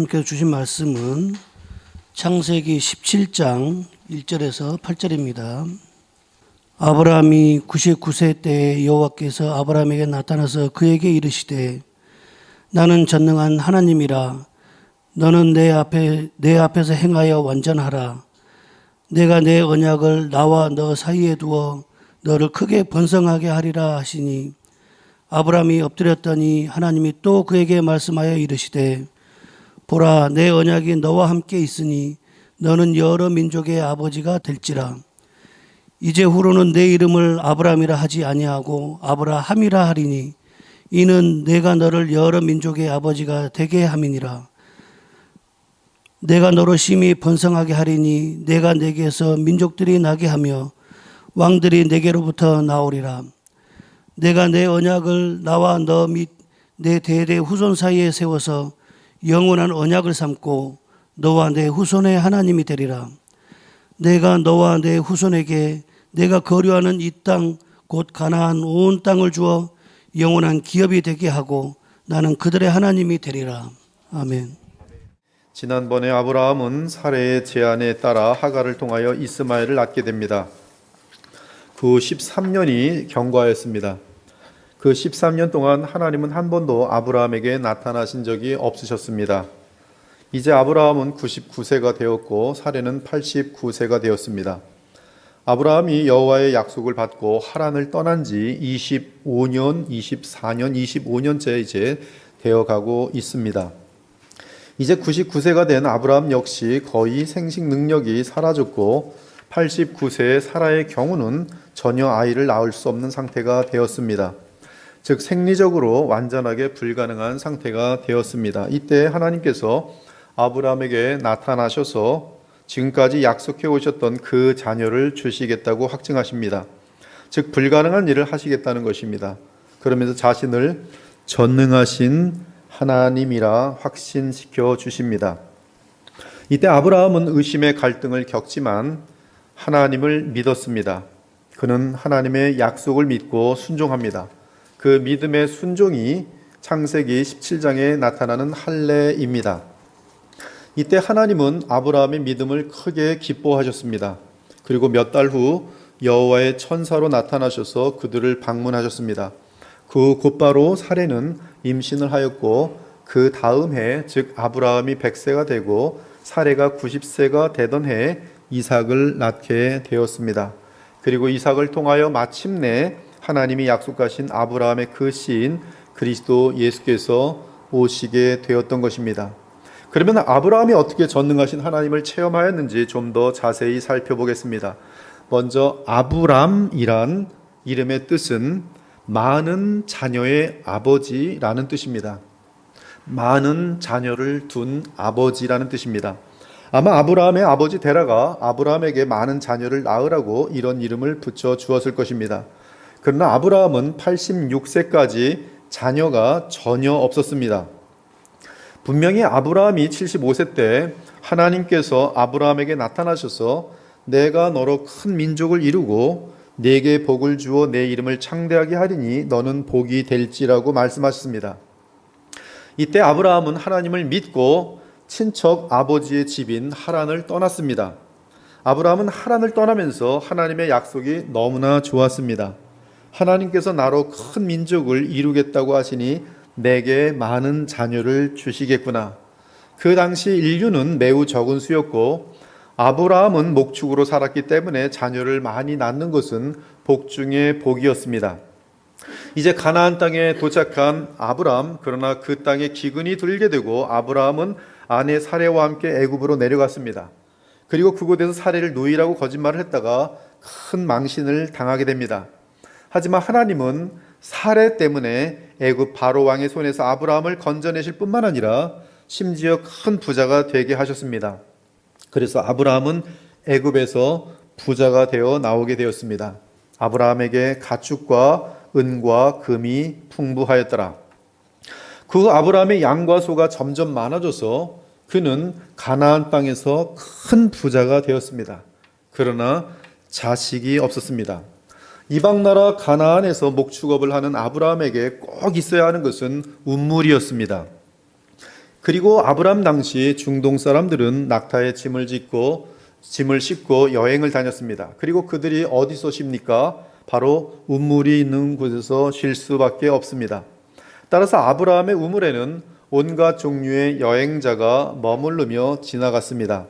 하나님께서 주신 말씀은 창세기 17장 1절에서 8절입니다. 아브라함이 99세 때에 여호와께서 아브라함에게 나타나서 그에게 이르시되 나는 전능한 하나님이라. 너는 내 앞에서 행하여 완전하라. 내가 내 언약을 나와 너 사이에 두어 너를 크게 번성하게 하리라 하시니 아브라함이 엎드렸더니 하나님이 또 그에게 말씀하여 이르시되 보라, 내 언약이 너와 함께 있으니 너는 여러 민족의 아버지가 될지라. 이제 후로는 내 이름을 아브라함이라 하지 아니하고 아브라함이라 하리니 이는 내가 너를 여러 민족의 아버지가 되게 함이니라. 내가 너로 심히 번성하게 하리니 내가 내게서 민족들이 나게 하며 왕들이 내게로부터 나오리라. 내가 내 언약을 나와 너 및 내 대대 후손 사이에 세워서 영원한 언약을 삼고 너와 내 후손의 하나님이 되리라. 내가 너와 내 후손에게 내가 거류하는 이 땅 곧 가나안 온 땅을 주어 영원한 기업이 되게 하고 나는 그들의 하나님이 되리라. 아멘. 지난번에 아브라함은 사레의 제안에 따라 하갈을 통하여 이스마엘을 낳게 됩니다. 그 13년이 경과했습니다. 그 13년 동안 하나님은 한 번도 아브라함에게 나타나신 적이 없으셨습니다. 이제 아브라함은 99세가 되었고 사레는 89세가 되었습니다. 아브라함이 여호와의 약속을 받고 하란을 떠난 지 25년, 24년, 25년째 이제 되어가고 있습니다. 이제 99세가 된 아브라함 역시 거의 생식 능력이 사라졌고 89세의 사라의 경우는 전혀 아이를 낳을 수 없는 상태가 되었습니다. 즉 생리적으로 완전하게 불가능한 상태가 되었습니다. 이때 하나님께서 아브라함에게 나타나셔서 지금까지 약속해 오셨던 그 자녀를 주시겠다고 확증하십니다. 즉 불가능한 일을 하시겠다는 것입니다. 그러면서 자신을 전능하신 하나님이라 확신시켜 주십니다. 이때 아브라함은 의심의 갈등을 겪지만 하나님을 믿었습니다. 그는 하나님의 약속을 믿고 순종합니다. 그 믿음의 순종이 창세기 17장에 나타나는 할례입니다. 이때 하나님은 아브라함의 믿음을 크게 기뻐하셨습니다. 그리고 몇 달 후 여호와의 천사로 나타나셔서 그들을 방문하셨습니다. 그 곧바로 사레는 임신을 하였고 그 다음 해, 즉 아브라함이 100세가 되고 사레가 90세가 되던 해에 이삭을 낳게 되었습니다. 그리고 이삭을 통하여 마침내 하나님이 약속하신 아브라함의 그 씨인 그리스도 예수께서 오시게 되었던 것입니다. 그러면 아브라함이 어떻게 전능하신 하나님을 체험하였는지 좀 더 자세히 살펴보겠습니다. 먼저 아브람이란 이름의 뜻은 많은 자녀의 아버지라는 뜻입니다. 많은 자녀를 둔 아버지라는 뜻입니다. 아마 아브라함의 아버지 데라가 아브라함에게 많은 자녀를 낳으라고 이런 이름을 붙여 주었을 것입니다. 그러나 아브라함은 86세까지 자녀가 전혀 없었습니다. 분명히 아브라함이 75세 때 하나님께서 아브라함에게 나타나셔서 내가 너로 큰 민족을 이루고 네게 복을 주어 내 이름을 창대하게 하리니 너는 복이 될지라고 말씀하셨습니다. 이때 아브라함은 하나님을 믿고 친척 아버지의 집인 하란을 떠났습니다. 아브라함은 하란을 떠나면서 하나님의 약속이 너무나 좋았습니다. 하나님께서 나로 큰 민족을 이루겠다고 하시니 내게 많은 자녀를 주시겠구나. 그 당시 인류는 매우 적은 수였고 아브라함은 목축으로 살았기 때문에 자녀를 많이 낳는 것은 복 중의 복이었습니다. 이제 가나안 땅에 도착한 아브라함, 그러나 그 땅에 기근이 들게 되고 아브라함은 아내 사레와 함께 애굽으로 내려갔습니다. 그리고 그곳에서 사레를 노이라고 거짓말을 했다가 큰 망신을 당하게 됩니다. 하지만 하나님은 사레 때문에 애굽 바로 왕의 손에서 아브라함을 건져내실 뿐만 아니라 심지어 큰 부자가 되게 하셨습니다. 그래서 아브라함은 애굽에서 부자가 되어 나오게 되었습니다. 아브라함에게 가축과 은과 금이 풍부하였더라. 그 아브라함의 양과 소가 점점 많아져서 그는 가나안 땅에서 큰 부자가 되었습니다. 그러나 자식이 없었습니다. 이방 나라 가나안에서 목축업을 하는 아브라함에게 꼭 있어야 하는 것은 운물이었습니다. 그리고 아브라함 당시 중동 사람들은 낙타에 짐을 싣고 여행을 다녔습니다. 그리고 그들이 어디서 쉽니까? 바로 우물이 있는 곳에서 쉴 수밖에 없습니다. 따라서 아브라함의 우물에는 온갖 종류의 여행자가 머무르며 지나갔습니다.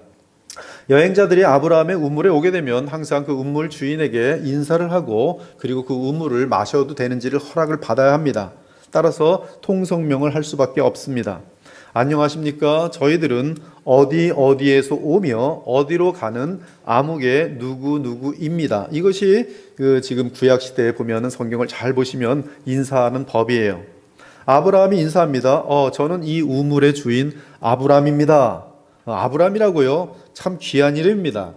여행자들이 아브라함의 우물에 오게 되면 항상 그 우물 주인에게 인사를 하고 그리고 그 우물을 마셔도 되는지를 허락을 받아야 합니다. 따라서 통성명을 할 수밖에 없습니다. 안녕하십니까? 저희들은 어디에서 오며 어디로 가는 아무개 누구누구입니다. 이것이 지금 구약 시대에 보면은 성경을 잘 보시면 인사하는 법이에요. 아브라함이 인사합니다. 저는 이 우물의 주인 아브라함입니다. 아브라함이라고요? 참 귀한 이름입니다.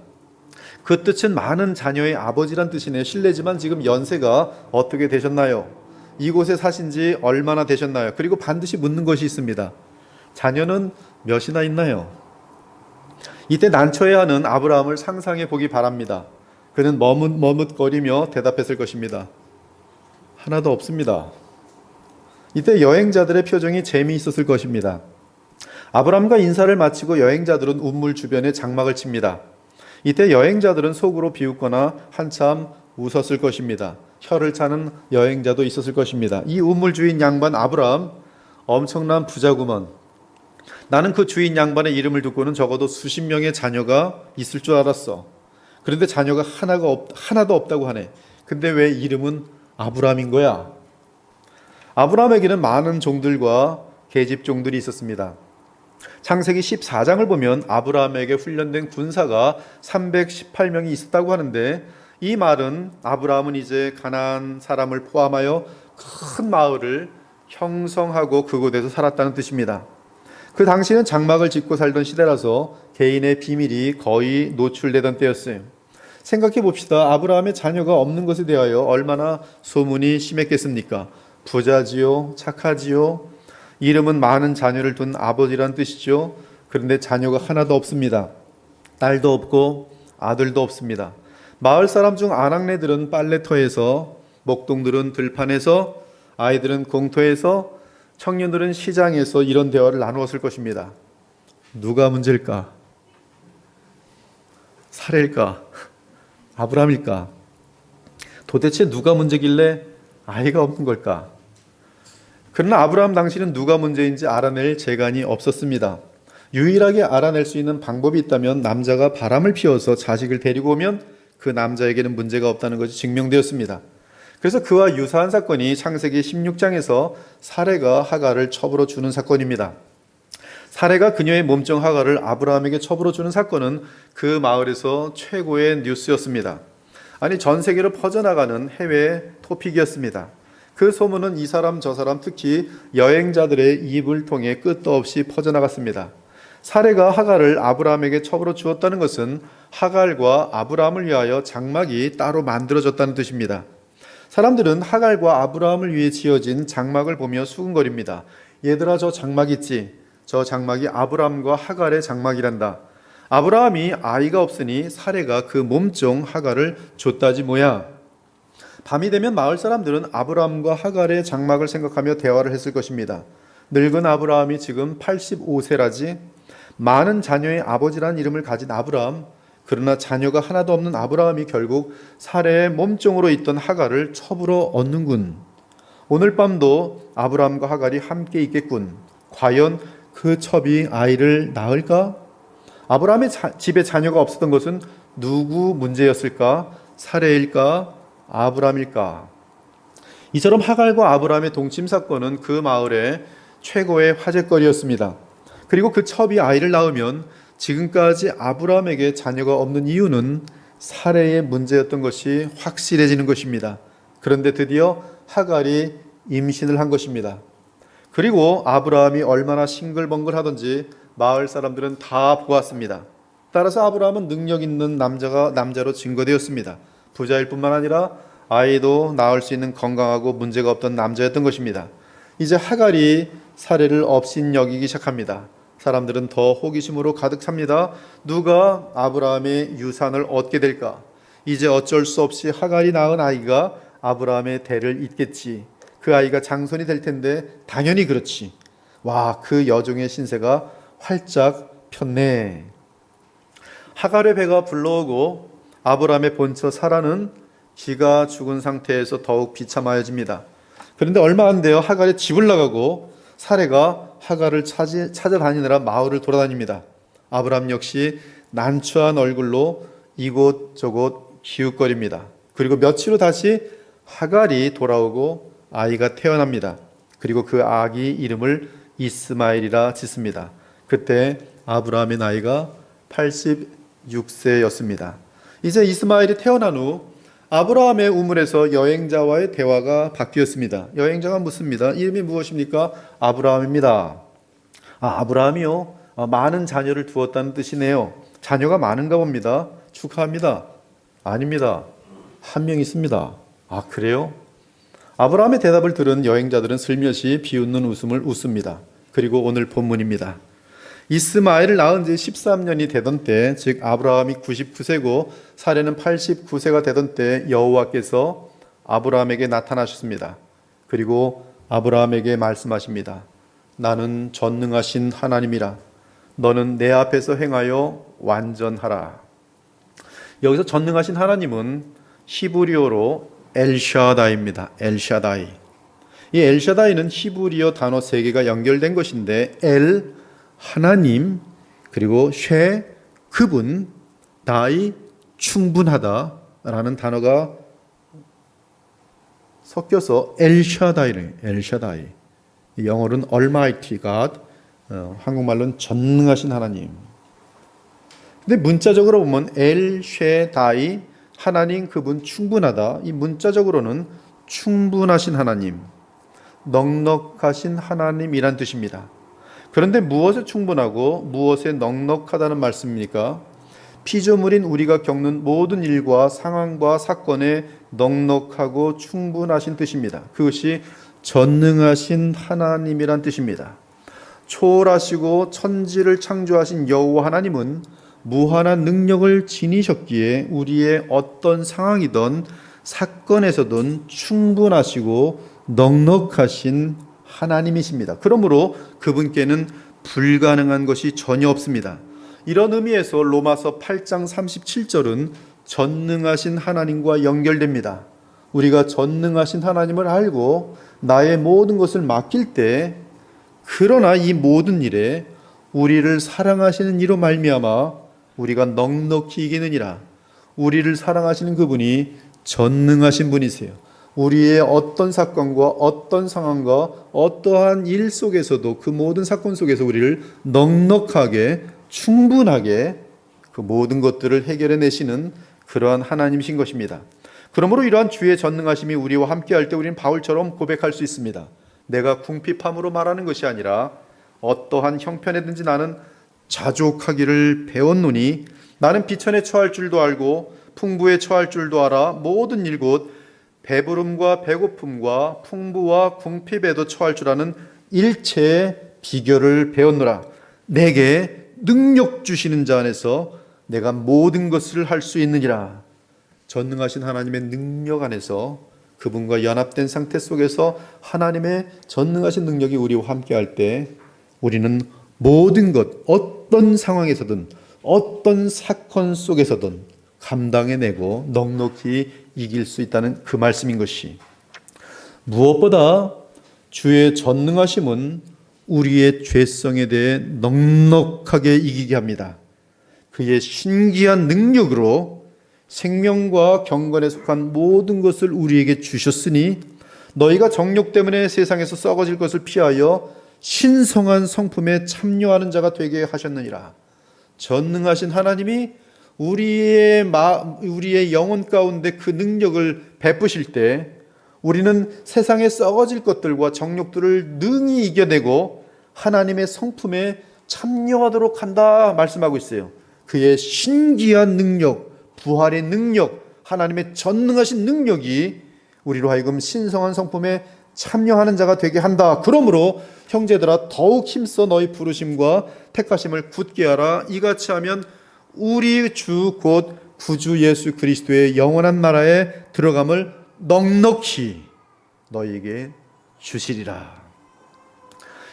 그 뜻은 많은 자녀의 아버지란 뜻이네요. 실례지만 지금 연세가 어떻게 되셨나요? 이곳에 사신 지 얼마나 되셨나요? 그리고 반드시 묻는 것이 있습니다. 자녀는 몇이나 있나요? 이때 난처해 하는 아브라함을 상상해 보기 바랍니다. 그는 머뭇거리며 대답했을 것입니다. 하나도 없습니다. 이때 여행자들의 표정이 재미있었을 것입니다. 아브라함과 인사를 마치고 여행자들은 우물 주변에 장막을 칩니다. 이때 여행자들은 속으로 비웃거나 한참 웃었을 것입니다. 혀를 차는 여행자도 있었을 것입니다. 이 우물 주인 양반 아브라함 엄청난 부자구먼. 나는 그 주인 양반의 이름을 듣고는 적어도 수십 명의 자녀가 있을 줄 알았어. 그런데 자녀가 하나도 없다고 하네. 근데 왜 이름은 아브라함인 거야? 아브라함에게는 많은 종들과 계집종들이 있었습니다. 창세기 14장을 보면 아브라함에게 훈련된 군사가 318명이 있었다고 하는데 이 말은 아브라함은 이제 가나안 사람을 포함하여 큰 마을을 형성하고 그곳에서 살았다는 뜻입니다. 그 당시는 장막을 짓고 살던 시대라서 개인의 비밀이 거의 노출되던 때였어요. 생각해 봅시다. 아브라함의 자녀가 없는 것에 대하여 얼마나 소문이 심했겠습니까? 부자지요, 착하지요, 이름은 많은 자녀를 둔 아버지란 뜻이죠. 그런데 자녀가 하나도 없습니다. 딸도 없고 아들도 없습니다. 마을 사람 중 아낙네들은 빨래터에서, 목동들은 들판에서, 아이들은 공터에서, 청년들은 시장에서 이런 대화를 나누었을 것입니다. 누가 문제일까? 사레일까? 아브라함일까? 도대체 누가 문제길래 아이가 없는 걸까? 그러나 아브라함 당시는 누가 문제인지 알아낼 재간이 없었습니다. 유일하게 알아낼 수 있는 방법이 있다면 남자가 바람을 피워서 자식을 데리고 오면 그 남자에게는 문제가 없다는 것이 증명되었습니다. 그래서 그와 유사한 사건이 창세기 16장에서 사레가 하갈을 첩으로 주는 사건입니다. 사레가 그녀의 몸종 하갈을 아브라함에게 첩으로 주는 사건은 그 마을에서 최고의 뉴스였습니다. 아니, 전 세계로 퍼져나가는 해외 토픽이었습니다. 그 소문은 이 사람 저 사람 특히 여행자들의 입을 통해 끝도 없이 퍼져나갔습니다. 사레가 하갈을 아브라함에게 첩으로 주었다는 것은 하갈과 아브라함을 위하여 장막이 따로 만들어졌다는 뜻입니다. 사람들은 하갈과 아브라함을 위해 지어진 장막을 보며 수군거립니다. 얘들아, 저 장막 있지? 저 장막이 아브라함과 하갈의 장막이란다. 아브라함이 아이가 없으니 사레가 그 몸종 하갈을 줬다지 뭐야. 밤이 되면 마을 사람들은 아브라함과 하갈의 장막을 생각하며 대화를 했을 것입니다. 늙은 아브라함이 지금 85세라지? 많은 자녀의 아버지라는 이름을 가진 아브라함, 그러나 자녀가 하나도 없는 아브라함이 결국 사레의 몸종으로 있던 하갈을 첩으로 얻는군. 오늘 밤도 아브라함과 하갈이 함께 있겠군. 과연 그 첩이 아이를 낳을까? 아브라함의 집에 자녀가 없었던 것은 누구 문제였을까? 사레일까? 아브라함일까? 이처럼 하갈과 아브라함의 동침 사건은 그 마을의 최고의 화제거리였습니다. 그리고 그 첩이 아이를 낳으면 지금까지 아브라함에게 자녀가 없는 이유는 사레의 문제였던 것이 확실해지는 것입니다. 그런데 드디어 하갈이 임신을 한 것입니다. 그리고 아브라함이 얼마나 싱글벙글하던지 마을 사람들은 다 보았습니다. 따라서 아브라함은 능력 있는 남자로 증거되었습니다. 부자일 뿐만 아니라 아이도 낳을 수 있는 건강하고 문제가 없던 남자였던 것입니다. 이제 하갈이 사레를 업신여기기 시작합니다. 사람들은 더 호기심으로 가득 찹니다. 누가 아브라함의 유산을 얻게 될까? 이제 어쩔 수 없이 하갈이 낳은 아이가 아브라함의 대를 잇겠지. 그 아이가 장손이 될 텐데 당연히 그렇지. 와, 그 여종의 신세가 활짝 폈네. 하갈의 배가 불러오고 아브라함의 본처 사라는 기가 죽은 상태에서 더욱 비참하여집니다. 그런데 얼마 안 돼요. 하갈이 집을 나가고 사레가 하갈을 찾아다니느라 마을을 돌아다닙니다. 아브라함 역시 난처한 얼굴로 이곳저곳 기웃거립니다. 그리고 며칠 후 다시 하갈이 돌아오고 아이가 태어납니다. 그리고 그 아기 이름을 이스마엘이라 짓습니다. 그때 아브라함의 나이가 86세였습니다. 이제 이스마엘이 태어난 후 아브라함의 우물에서 여행자와의 대화가 바뀌었습니다. 여행자가 묻습니다. 이름이 무엇입니까? 아브라함입니다. 아브라함이요? 많은 자녀를 두었다는 뜻이네요. 자녀가 많은가 봅니다. 축하합니다. 아닙니다. 한 명 있습니다. 아, 그래요? 아브라함의 대답을 들은 여행자들은 슬며시 비웃는 웃음을 웃습니다. 그리고 오늘 본문입니다. 이스마엘을 낳은 지 13년이 되던 때, 즉 아브라함이 99세고 사레는 89세가 되던 때 여호와께서 아브라함에게 나타나셨습니다. 그리고 아브라함에게 말씀하십니다. 나는 전능하신 하나님이라. 너는 내 앞에서 행하여 완전하라. 여기서 전능하신 하나님은 히브리어로 엘샤다이입니다. 엘샤다이. 이 엘샤다이는 히브리어 단어 3개가 연결된 것인데 엘 하나님, 그리고 쉐 그분, 다이 충분하다라는 단어가 섞여서 엘샤다이를 엘샤다이. 영어로는 Almighty God, 한국말로는 전능하신 하나님. 근데 문자적으로 보면 엘쉐다이 하나님 그분 충분하다. 이 문자적으로는 충분하신 하나님, 넉넉하신 하나님이란 뜻입니다. 그런데 무엇에 충분하고 무엇에 넉넉하다는 말씀입니까? 피조물인 우리가 겪는 모든 일과 상황과 사건에 넉넉하고 충분하신 뜻입니다. 그것이 전능하신 하나님이란 뜻입니다. 초월하시고 천지를 창조하신 여호와 하나님은 무한한 능력을 지니셨기에 우리의 어떤 상황이든 사건에서든 충분하시고 넉넉하신 하나님이십니다. 그러므로 그분께는 불가능한 것이 전혀 없습니다. 이런 의미에서 로마서 8장 37절은 전능하신 하나님과 연결됩니다. 우리가 전능하신 하나님을 알고 나의 모든 것을 맡길 때, 그러나 이 모든 일에 우리를 사랑하시는 이로 말미암아 우리가 넉넉히 이기느니라. 우리를 사랑하시는 그분이 전능하신 분이세요. 우리의 어떤 사건과 어떤 상황과 어떠한 일 속에서도 그 모든 사건 속에서 우리를 넉넉하게 충분하게 그 모든 것들을 해결해 내시는 그러한 하나님이신 것입니다. 그러므로 이러한 주의 전능하심이 우리와 함께할 때 우리는 바울처럼 고백할 수 있습니다. 내가 궁핍함으로 말하는 것이 아니라 어떠한 형편에든지 나는 자족하기를 배웠노니 나는 비천에 처할 줄도 알고 풍부에 처할 줄도 알아 모든 일 곧 배부름과 배고픔과 풍부와 궁핍에도 처할 줄 아는 일체의 비결을 배웠노라. 내게 능력 주시는 자 안에서 내가 모든 것을 할 수 있느니라. 전능하신 하나님의 능력 안에서 그분과 연합된 상태 속에서 하나님의 전능하신 능력이 우리와 함께할 때 우리는 모든 것, 어떤 상황에서든 어떤 사건 속에서든 감당해내고 넉넉히 이길 수 있다는 그 말씀인 것이, 무엇보다 주의 전능하심은 우리의 죄성에 대해 넉넉하게 이기게 합니다. 그의 신기한 능력으로 생명과 경건에 속한 모든 것을 우리에게 주셨으니 너희가 정욕 때문에 세상에서 썩어질 것을 피하여 신성한 성품에 참여하는 자가 되게 하셨느니라. 전능하신 하나님이 우리의 영혼 가운데 그 능력을 베푸실 때 우리는 세상에 썩어질 것들과 정욕들을 능히 이겨내고 하나님의 성품에 참여하도록 한다 말씀하고 있어요. 그의 신기한 능력, 부활의 능력, 하나님의 전능하신 능력이 우리로 하여금 신성한 성품에 참여하는 자가 되게 한다. 그러므로 형제들아 더욱 힘써 너희 부르심과 택하심을 굳게 하라. 이같이 하면 우리 주 곧 구주 예수 그리스도의 영원한 나라에 들어감을 넉넉히 너희에게 주시리라.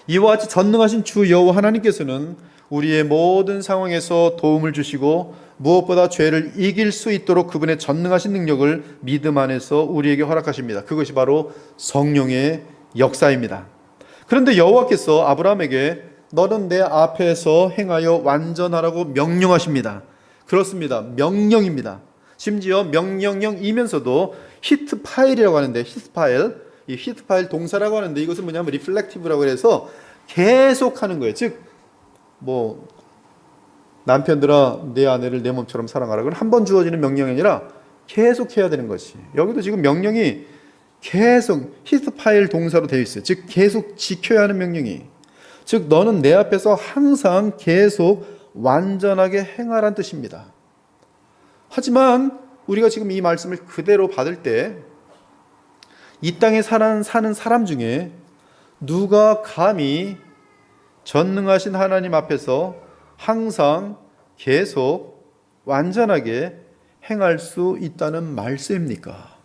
이와 같이 전능하신 주 여호와 하나님께서는 우리의 모든 상황에서 도움을 주시고 무엇보다 죄를 이길 수 있도록 그분의 전능하신 능력을 믿음 안에서 우리에게 허락하십니다. 그것이 바로 성령의 역사입니다. 그런데 여호와께서 아브라함에게 너는 내 앞에서 행하여 완전하라고 명령하십니다. 그렇습니다. 명령입니다. 심지어 명령형이면서도 히트 파일이라고 하는데, 히트 파일, 이 히트 파일 동사라고 하는데 이것은 뭐냐면 리플렉티브라고 해서 계속 하는 거예요. 즉 남편들아 내 아내를 내 몸처럼 사랑하라. 그건 한 번 주어지는 명령이 아니라 계속 해야 되는 것이. 여기도 지금 명령이 계속 히트 파일 동사로 되어 있어요. 즉 계속 지켜야 하는 명령이. 즉 너는 내 앞에서 항상 계속 완전하게 행하라는 뜻입니다. 하지만 우리가 지금 이 말씀을 그대로 받을 때 이 땅에 사는 사람 중에 누가 감히 전능하신 하나님 앞에서 항상 계속 완전하게 행할 수 있다는 말씀입니까?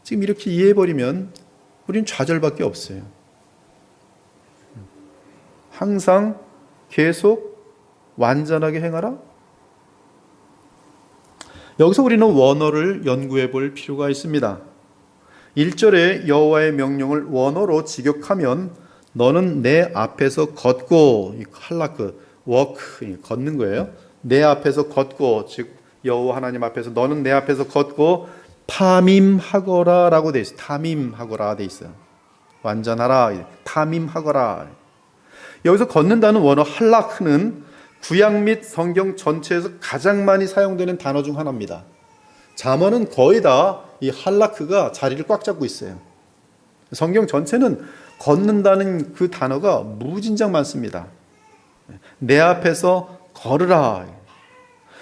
지금 이렇게 이해해버리면 우리는 좌절밖에 없어요. 항상 계속 완전하게 행하라? 여기서 우리는 원어를 연구해 볼 필요가 있습니다. 1절에 여호와의 명령을 원어로 직역하면 너는 내 앞에서 걷고, 할라크, 워크, 걷는 거예요. 내 앞에서 걷고, 즉 여호와 하나님 앞에서 너는 내 앞에서 걷고 탐임하거라 라고 돼 있어요. 탐임하거라 돼 있어요. 완전하라, 탐임하거라. 여기서 걷는다는 원어 할라크는 구약 및 성경 전체에서 가장 많이 사용되는 단어 중 하나입니다. 잠언은 거의 다 이 할라크가 자리를 꽉 잡고 있어요. 성경 전체는 걷는다는 그 단어가 무진장 많습니다. 내 앞에서 걸으라.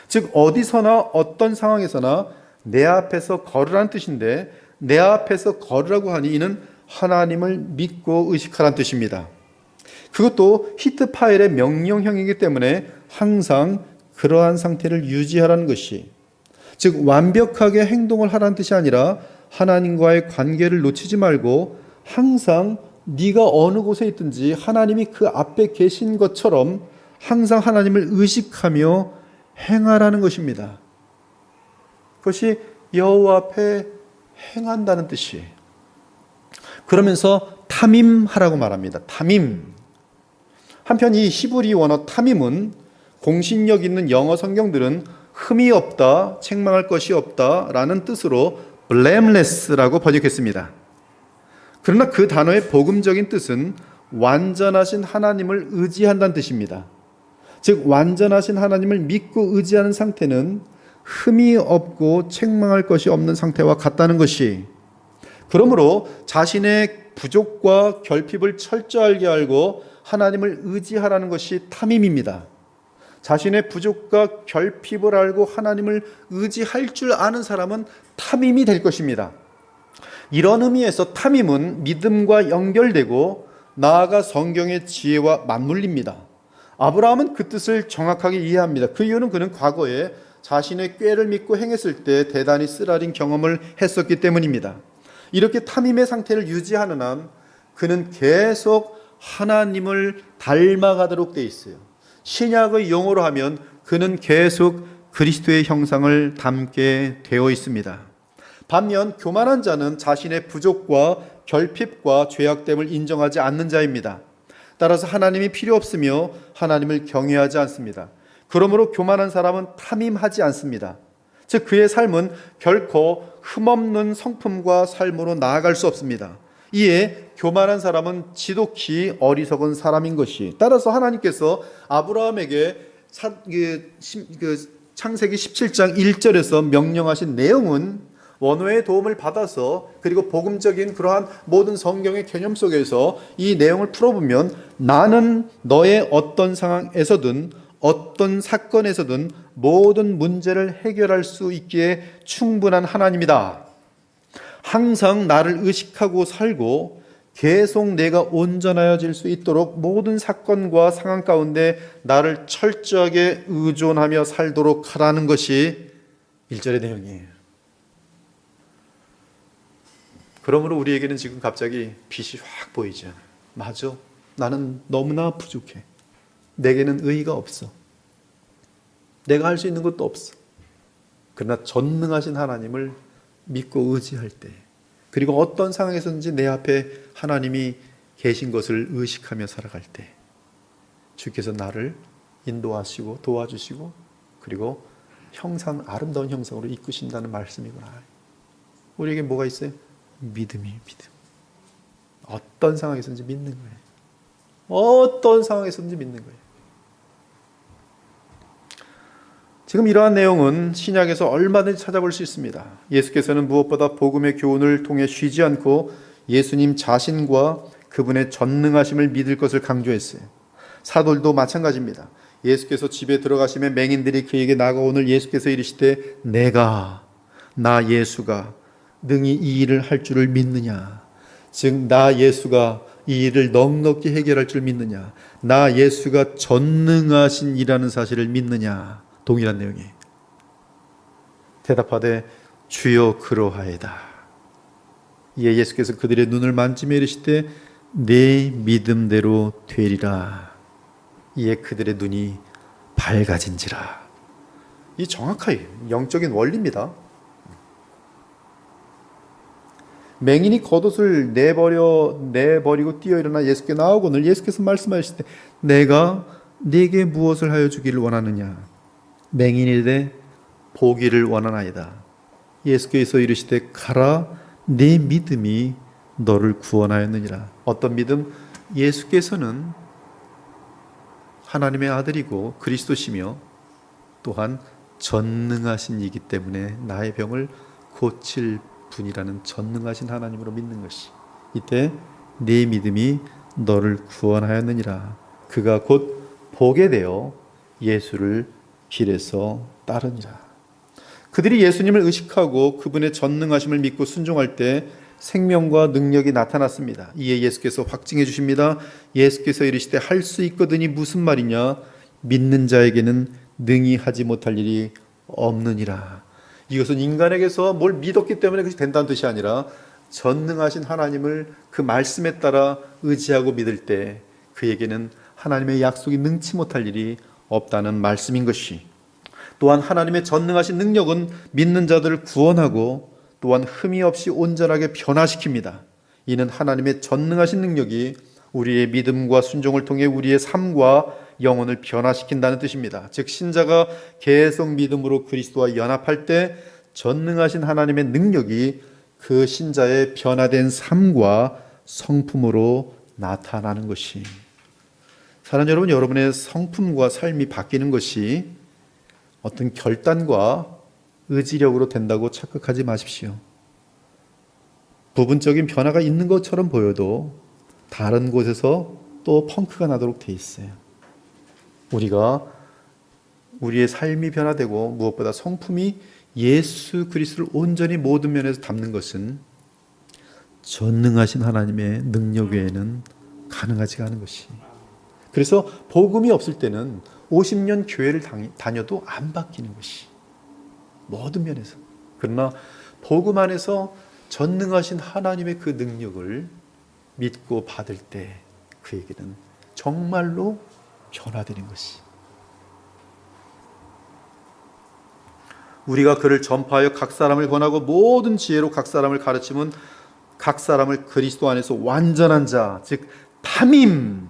즉 어디서나 어떤 상황에서나 내 앞에서 걸으라는 뜻인데, 내 앞에서 걸으라고 하니 이는 하나님을 믿고 의식하라는 뜻입니다. 그것도 히트 파일의 명령형이기 때문에 항상 그러한 상태를 유지하라는 것이, 즉 완벽하게 행동을 하라는 뜻이 아니라 하나님과의 관계를 놓치지 말고 항상 네가 어느 곳에 있든지 하나님이 그 앞에 계신 것처럼 항상 하나님을 의식하며 행하라는 것입니다. 그것이 여호와 앞에 행한다는 뜻이에요. 그러면서 탐임하라고 말합니다. 탐임. 한편 이 히브리 원어 탐임은 공신력 있는 영어 성경들은 흠이 없다, 책망할 것이 없다라는 뜻으로 blameless라고 번역했습니다. 그러나 그 단어의 복음적인 뜻은 완전하신 하나님을 의지한다는 뜻입니다. 즉 완전하신 하나님을 믿고 의지하는 상태는 흠이 없고 책망할 것이 없는 상태와 같다는 것이, 그러므로 자신의 부족과 결핍을 철저하게 알고 하나님을 의지하라는 것이 탐임입니다. 자신의 부족과 결핍을 알고 하나님을 의지할 줄 아는 사람은 탐임이 될 것입니다. 이런 의미에서 탐임은 믿음과 연결되고 나아가 성경의 지혜와 맞물립니다. 아브라함은 그 뜻을 정확하게 이해합니다. 그 이유는 그는 과거에 자신의 꾀를 믿고 행했을 때 대단히 쓰라린 경험을 했었기 때문입니다. 이렇게 탐임의 상태를 유지하는 한 그는 계속 하나님을 닮아가도록 돼 있어요. 신약의 용어로 하면 그는 계속 그리스도의 형상을 담게 되어 있습니다. 반면 교만한 자는 자신의 부족과 결핍과 죄악됨을 인정하지 않는 자입니다. 따라서 하나님이 필요 없으며 하나님을 경외하지 않습니다. 그러므로 교만한 사람은 탐임하지 않습니다. 즉 그의 삶은 결코 흠없는 성품과 삶으로 나아갈 수 없습니다. 이에 교만한 사람은 지독히 어리석은 사람인 것이, 따라서 하나님께서 아브라함에게 창세기 17장 1절에서 명령하신 내용은 원어의 도움을 받아서, 그리고 복음적인 그러한 모든 성경의 개념 속에서 이 내용을 풀어보면 나는 너의 어떤 상황에서든 어떤 사건에서든 모든 문제를 해결할 수 있기에 충분한 하나님이다. 항상 나를 의식하고 살고 계속 내가 온전하여질 수 있도록 모든 사건과 상황 가운데 나를 철저하게 의존하며 살도록 하라는 것이 1절의 내용이에요. 그러므로 우리에게는 지금 갑자기 빛이 확 보이죠. 맞아. 나는 너무나 부족해. 내게는 의의가 없어. 내가 할 수 있는 것도 없어. 그러나 전능하신 하나님을 믿고 의지할 때, 그리고 어떤 상황에서든지 내 앞에 하나님이 계신 것을 의식하며 살아갈 때 주께서 나를 인도하시고 도와주시고 그리고 아름다운 형상으로 이끄신다는 말씀이구나. 우리에게 뭐가 있어요? 믿음. 어떤 상황에서든지 믿는 거예요. 어떤 상황에서든지 믿는 거예요. 지금 이러한 내용은 신약에서 얼마든지 찾아볼 수 있습니다. 예수께서는 무엇보다 복음의 교훈을 통해 쉬지 않고 예수님 자신과 그분의 전능하심을 믿을 것을 강조했어요. 사도들도 마찬가지입니다. 예수께서 집에 들어가시면 맹인들이 그에게 나가오늘 예수께서 이르시되 나 예수가 능히 이 일을 할 줄을 믿느냐. 즉 나 예수가 이 일을 넉넉히 해결할 줄 믿느냐. 나 예수가 전능하신 이라는 사실을 믿느냐. 동일한 내용이에요. 대답하되 주여 그러하이다. 이에 예수께서 그들의 눈을 만지며 이르시되 내 믿음대로 되리라. 이에 그들의 눈이 밝아진지라. 이 정확하게 영적인 원리입니다. 맹인이 겉옷을 내버리고 뛰어 일어나 예수께 나오거늘 예수께서 말씀하시되 내가 네게 무엇을 하여 주기를 원하느냐. 맹인이 이르되 보기를 원하나이다. 예수께서 이르시되 가라 네 믿음이 너를 구원하였느니라. 어떤 믿음? 예수께서는 하나님의 아들이고 그리스도시며 또한 전능하신 이기 때문에 나의 병을 고칠 분이라는 전능하신 하나님으로 믿는 것이, 이때 네 믿음이 너를 구원하였느니라. 그가 곧 보게 되어 예수를 길에서 따르니라. 그들이 예수님을 의식하고 그분의 전능하심을 믿고 순종할 때 생명과 능력이 나타났습니다. 이에 예수께서 확증해 주십니다. 예수께서 이르시되 할 수 있거든이 무슨 말이냐. 믿는 자에게는 능히 하지 못할 일이 없느니라. 이것은 인간에게서 뭘 믿었기 때문에 그것이 된다는 뜻이 아니라 전능하신 하나님을 그 말씀에 따라 의지하고 믿을 때 그에게는 하나님의 약속이 능치 못할 일이 없다는 말씀인 것이, 또한 하나님의 전능하신 능력은 믿는 자들을 구원하고 또한 흠이 없이 온전하게 변화시킵니다. 이는 하나님의 전능하신 능력이 우리의 믿음과 순종을 통해 우리의 삶과 영혼을 변화시킨다는 뜻입니다. 즉 신자가 계속 믿음으로 그리스도와 연합할 때 전능하신 하나님의 능력이 그 신자의 변화된 삶과 성품으로 나타나는 것이, 사랑하는 여러분, 여러분의 성품과 삶이 바뀌는 것이 어떤 결단과 의지력으로 된다고 착각하지 마십시오. 부분적인 변화가 있는 것처럼 보여도 다른 곳에서 또 펑크가 나도록 돼 있어요. 우리가 우리의 삶이 변화되고 무엇보다 성품이 예수 그리스도를 온전히 모든 면에서 담는 것은 전능하신 하나님의 능력 외에는 가능하지가 않은 것이, 그래서 복음이 없을 때는 50년 교회를 다녀도 안 바뀌는 것이 모든 면에서. 그러나 복음 안에서 전능하신 하나님의 그 능력을 믿고 받을 때 그에게는 정말로 변화되는 것이, 우리가 그를 전파하여 각 사람을 권하고 모든 지혜로 각 사람을 가르치면 각 사람을 그리스도 안에서 완전한 자, 즉 담임하게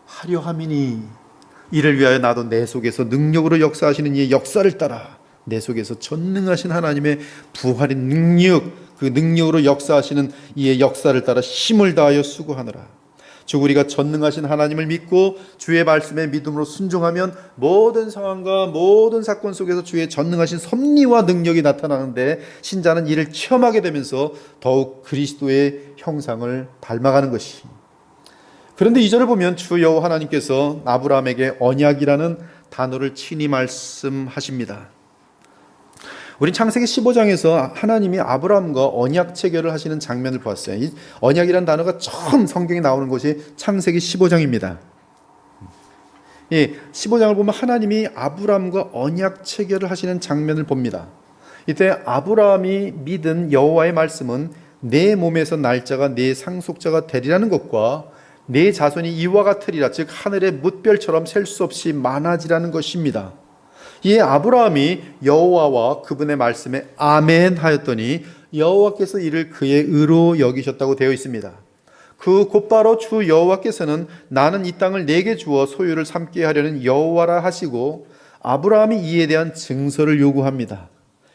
하려 함이니 이를 위하여 나도 내 속에서 능력으로 역사하시는 이의 역사를 따라 내 속에서 전능하신 하나님의 부활의 능력, 그 능력으로 역사하시는 이의 역사를 따라 힘을 다하여 수고하노라. 즉 우리가 전능하신 하나님을 믿고 주의 말씀에 믿음으로 순종하면 모든 상황과 모든 사건 속에서 주의 전능하신 섭리와 능력이 나타나는데 신자는 이를 체험하게 되면서 더욱 그리스도의 형상을 닮아가는 것이. 그런데 2절을 보면 주 여호와 하나님께서 아브라함에게 언약이라는 단어를 친히 말씀하십니다. 우린 창세기 15장에서 하나님이 아브라함과 언약 체결을 하시는 장면을 보았어요. 이 언약이라는 단어가 처음 성경에 나오는 것이 창세기 15장입니다. 이 15장을 보면 하나님이 아브라함과 언약 체결을 하시는 장면을 봅니다. 이때 아브라함이 믿은 여호와의 말씀은 내 몸에서 날짜가 내 상속자가 되리라는 것과 내 자손이 이와 같으리라. 즉 하늘의 뭇별처럼 셀 수 없이 많아지라는 것입니다. 이에 아브라함이 여호와와 그분의 말씀에 아멘 하였더니 여호와께서 이를 그의 의로 여기셨다고 되어 있습니다. 그 곧바로 주 여호와께서는 나는 이 땅을 내게 주어 소유를 삼게 하려는 여호와라 하시고 아브라함이 이에 대한 증서를 요구합니다.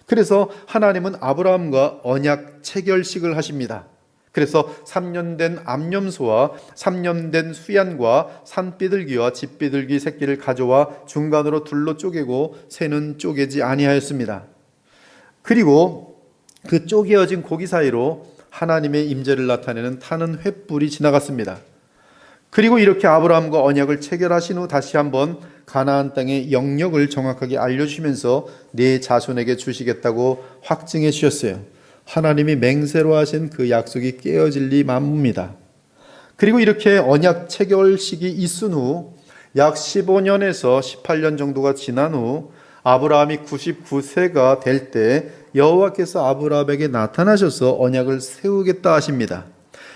그래서 하나님은 아브라함과 언약 체결식을 하십니다. 그래서 3년 된 암염소와 3년 된 수얀과 산비둘기와 집비둘기 새끼를 가져와 중간으로 둘로 쪼개고 새는 쪼개지 아니하였습니다. 그리고 그 쪼개어진 고기 사이로 하나님의 임재를 나타내는 타는 횃불이 지나갔습니다. 그리고 이렇게 아브라함과 언약을 체결하신 후 다시 한번 가나안 땅의 영역을 정확하게 알려주시면서 네 자손에게 주시겠다고 확증해 주셨어요. 하나님이 맹세로 하신 그 약속이 깨어질 리 만무입니다. 그리고 이렇게 언약 체결식이 있은 후 약 15년에서 18년 정도가 지난 후 아브라함이 99세가 될 때 여호와께서 아브라함에게 나타나셔서 언약을 세우겠다 하십니다.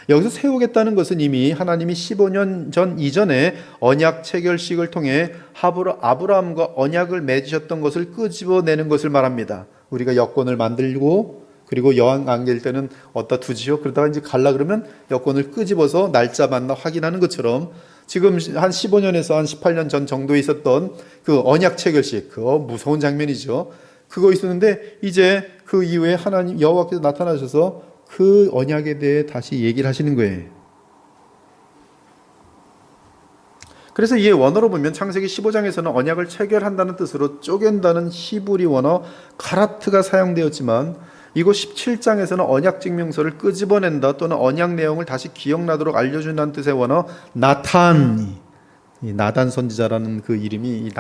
여기서 세우겠다는 것은 이미 하나님이 15년 전 이전에 언약 체결식을 통해 아브라함과 언약을 맺으셨던 것을 끄집어내는 것을 말합니다. 우리가 여권을 만들고 그리고 여왕 안 계실 때는 어디다 두지요? 그러다가 이제 갈라 그러면 여권을 끄집어서 날짜 만나 확인하는 것처럼 지금 한 15년에서 한 18년 전 정도에 있었던 그 언약 체결식, 그거 무서운 장면이죠. 그거 있었는데 이제 그 이후에 하나님 여호와께서 나타나셔서 그 언약에 대해 다시 얘기를 하시는 거예요. 그래서 이 원어로 보면 창세기 15장에서는 언약을 체결한다는 뜻으로 쪼갠다는 히브리 원어 카라트가 사용되었지만 이곳 17장에서는 언약 증명서를 끄집어낸다 또는 언약 내용을 다시 기억나도록 알려준다는 뜻의 원어 나탄, 이 나단 선지자라는 그 이름이 이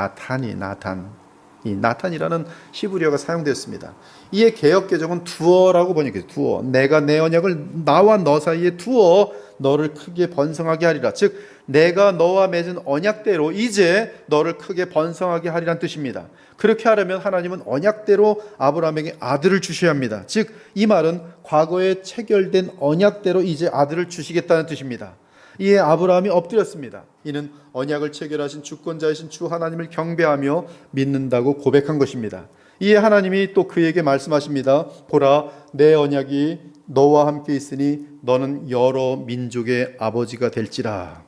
이 나탄이라는 히브리어가 사용되었습니다. 이에 개역 개정은 두어라고 번역해요. 두어. 내가 내 언약을 나와 너 사이에 두어 너를 크게 번성하게 하리라. 즉 내가 너와 맺은 언약대로 이제 너를 크게 번성하게 하리란 뜻입니다. 그렇게 하려면 하나님은 언약대로 아브라함에게 아들을 주셔야 합니다. 즉 이 말은 과거에 체결된 언약대로 이제 아들을 주시겠다는 뜻입니다. 이에 아브라함이 엎드렸습니다. 이는 언약을 체결하신 주권자이신 주 하나님을 경배하며 믿는다고 고백한 것입니다. 이에 하나님이 또 그에게 말씀하십니다. 보라, 내 언약이 너와 함께 있으니 너는 여러 민족의 아버지가 될지라.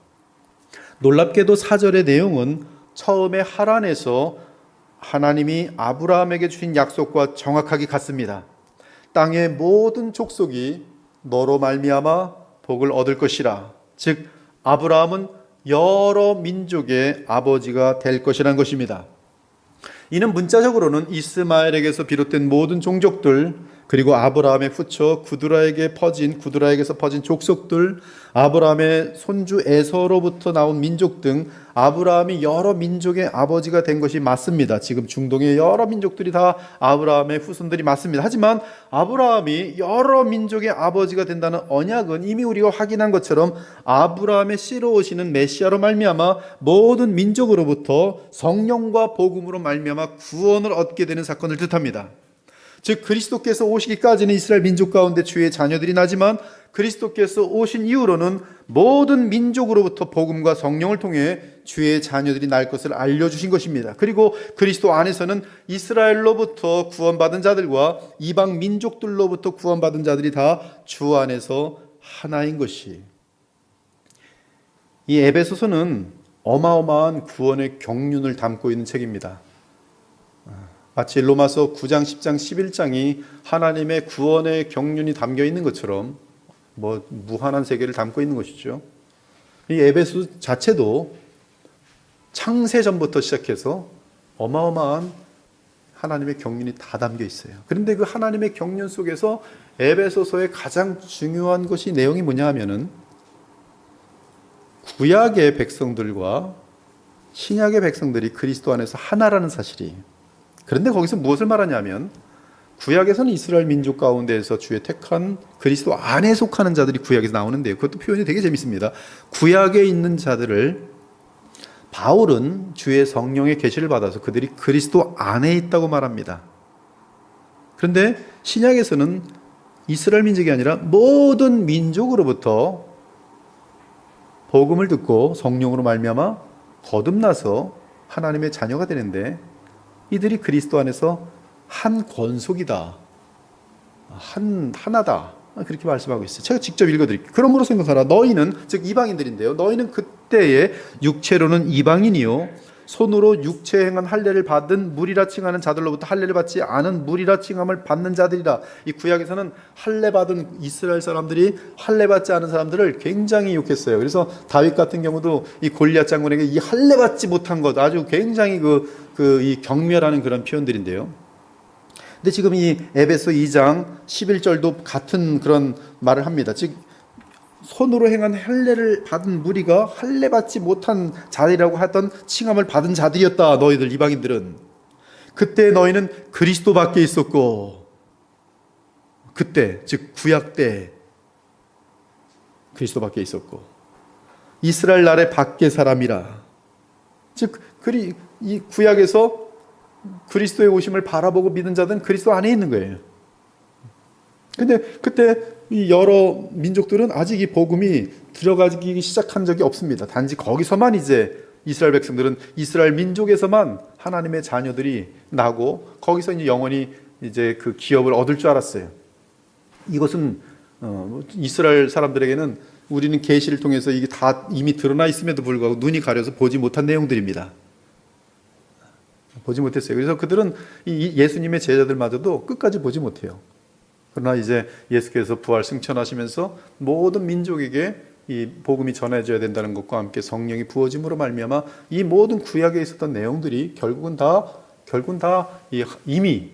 놀랍게도 4절의 내용은 처음에 하란에서 하나님이 아브라함에게 주신 약속과 정확하게 같습니다. 땅의 모든 족속이 너로 말미암아 복을 얻을 것이라. 즉 아브라함은 여러 민족의 아버지가 될 것이라는 것입니다. 이는 문자적으로는 이스마엘에게서 비롯된 모든 종족들, 그리고 아브라함의 후처 구드라에게서 퍼진 족속들, 아브라함의 손주 에서로부터 나온 민족 등 아브라함이 여러 민족의 아버지가 된 것이 맞습니다. 지금 중동의 여러 민족들이 다 아브라함의 후손들이 맞습니다. 하지만 아브라함이 여러 민족의 아버지가 된다는 언약은 이미 우리가 확인한 것처럼 아브라함의 씨로 오시는 메시아로 말미암아 모든 민족으로부터 성령과 복음으로 말미암아 구원을 얻게 되는 사건을 뜻합니다. 즉 그리스도께서 오시기까지는 이스라엘 민족 가운데 주의 자녀들이 나지만 그리스도께서 오신 이후로는 모든 민족으로부터 복음과 성령을 통해 주의 자녀들이 날 것을 알려주신 것입니다. 그리고 그리스도 안에서는 이스라엘로부터 구원받은 자들과 이방 민족들로부터 구원받은 자들이 다 주 안에서 하나인 것이, 이 에베소서는 어마어마한 구원의 경륜을 담고 있는 책입니다. 마치 로마서 9장, 10장, 11장이 하나님의 구원의 경륜이 담겨 있는 것처럼 무한한 세계를 담고 있는 것이죠. 이 에베소 자체도 창세전부터 시작해서 어마어마한 하나님의 경륜이 다 담겨 있어요. 그런데 그 하나님의 경륜 속에서 에베소서의 가장 중요한 것이 내용이 뭐냐 하면은 구약의 백성들과 신약의 백성들이 그리스도 안에서 하나라는 사실이에요. 그런데 거기서 무엇을 말하냐면 구약에서는 이스라엘 민족 가운데에서 주의 택한 그리스도 안에 속하는 자들이 구약에서 나오는데요. 그것도 표현이 되게 재밌습니다. 구약에 있는 자들을 바울은 주의 성령의 계시를 받아서 그들이 그리스도 안에 있다고 말합니다. 그런데 신약에서는 이스라엘 민족이 아니라 모든 민족으로부터 복음을 듣고 성령으로 말미암아 거듭나서 하나님의 자녀가 되는데 이들이 그리스도 안에서 한 권속이다. 하나다. 그렇게 말씀하고 있어요. 제가 직접 읽어드릴게요. 그러므로 생각하라. 너희는, 즉 이방인들인데요. 너희는 그때에 육체로는 이방인이요 손으로 육체 행한 할례를 받은 무리라 칭하는 자들로부터 할례를 받지 않은 무리라 칭함을 받는 자들이라. 이 구약에서는 할례 받은 이스라엘 사람들이 할례 받지 않은 사람들을 굉장히 욕했어요. 그래서 다윗 같은 경우도 이 골리앗 장군에게 이 할례 받지 못한 것 아주 굉장히 이 경멸하는 그런 표현들인데요. 근데 지금 이 에베소 2장 11절도 같은 그런 말을 합니다. 즉 손으로 행한 할례를 받은 무리가 할례 받지 못한 자들이라고 하던 칭함을 받은 자들이었다. 너희들 이방인들은 그때 너희는 그리스도 밖에 있었고, 그때 즉 구약 때 그리스도 밖에 있었고 이스라엘 나라의 밖의 사람이라. 즉 이 구약에서 그리스도의 오심을 바라보고 믿은 자들은 그리스도 안에 있는 거예요. 근데 그때 이 여러 민족들은 아직 이 복음이 들어가기 시작한 적이 없습니다. 단지 거기서만 이제 이스라엘 백성들은 이스라엘 민족에서만 하나님의 자녀들이 나고 거기서 이제 영원히 이제 그 기업을 얻을 줄 알았어요. 이것은 이스라엘 사람들에게는 우리는 계시를 통해서 이게 다 이미 드러나 있음에도 불구하고 눈이 가려서 보지 못한 내용들입니다. 보지 못했어요. 그래서 그들은 이 예수님의 제자들마저도 끝까지 보지 못해요. 그러나 이제 예수께서 부활 승천하시면서 모든 민족에게 이 복음이 전해져야 된다는 것과 함께 성령이 부어짐으로 말미암아 이 모든 구약에 있었던 내용들이 결국은 다 이미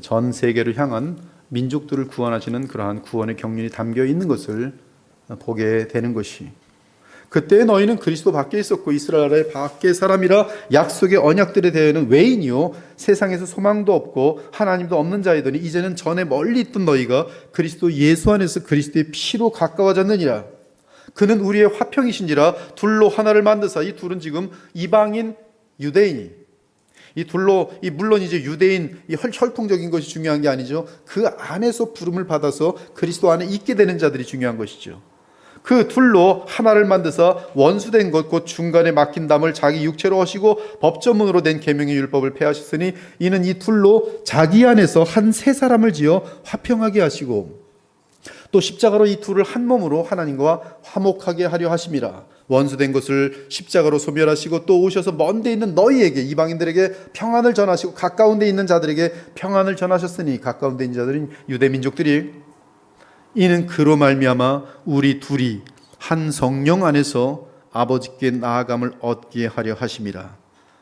전 세계를 향한 민족들을 구원하시는 그러한 구원의 경륜이 담겨 있는 것을 보게 되는 것이, 그때 너희는 그리스도 밖에 있었고 이스라엘의 밖의 사람이라 약속의 언약들에 대해는 외인이요 세상에서 소망도 없고 하나님도 없는 자이더니 이제는 전에 멀리 있던 너희가 그리스도 예수 안에서 그리스도의 피로 가까워졌느니라. 그는 우리의 화평이신지라 둘로 하나를 만드사. 이 둘은 지금 이방인 유대인이, 이 둘로 물론 이제 유대인 혈통적인 것이 중요한 게 아니죠. 그 안에서 부름을 받아서 그리스도 안에 있게 되는 자들이 중요한 것이죠. 그 둘로 하나를 만드사 원수된 것 곧 중간에 막힌 담을 자기 육체로 하시고 법조문으로 낸 계명의 율법을 폐하셨으니 이는 이 둘로 자기 안에서 한 새 사람을 지어 화평하게 하시고 또 십자가로 이 둘을 한 몸으로 하나님과 화목하게 하려 하심이라. 원수된 것을 십자가로 소멸하시고 또 오셔서 먼데 있는 너희에게 이방인들에게 평안을 전하시고 가까운 데 있는 자들에게 평안을 전하셨으니 가까운 데 있는 자들은 유대 민족들이 이는 그로 말미암아 우리 둘이 한 성령 안에서 아버지께 나아감을 얻게 하려 하심이라.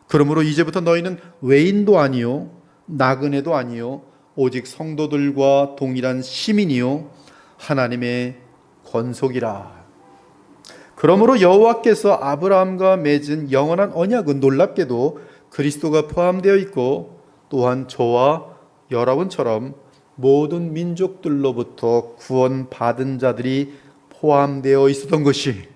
그러므로 이제부터 너희는 외인도 아니요 나그네도 아니요 오직 성도들과 동일한 시민이요 하나님의 권속이라. 그러므로 여호와께서 아브라함과 맺은 영원한 언약은 놀랍게도 그리스도가 포함되어 있고 또한 저와 여러분처럼 모든 민족들로부터 구원받은 자들이 포함되어 있었던 것이,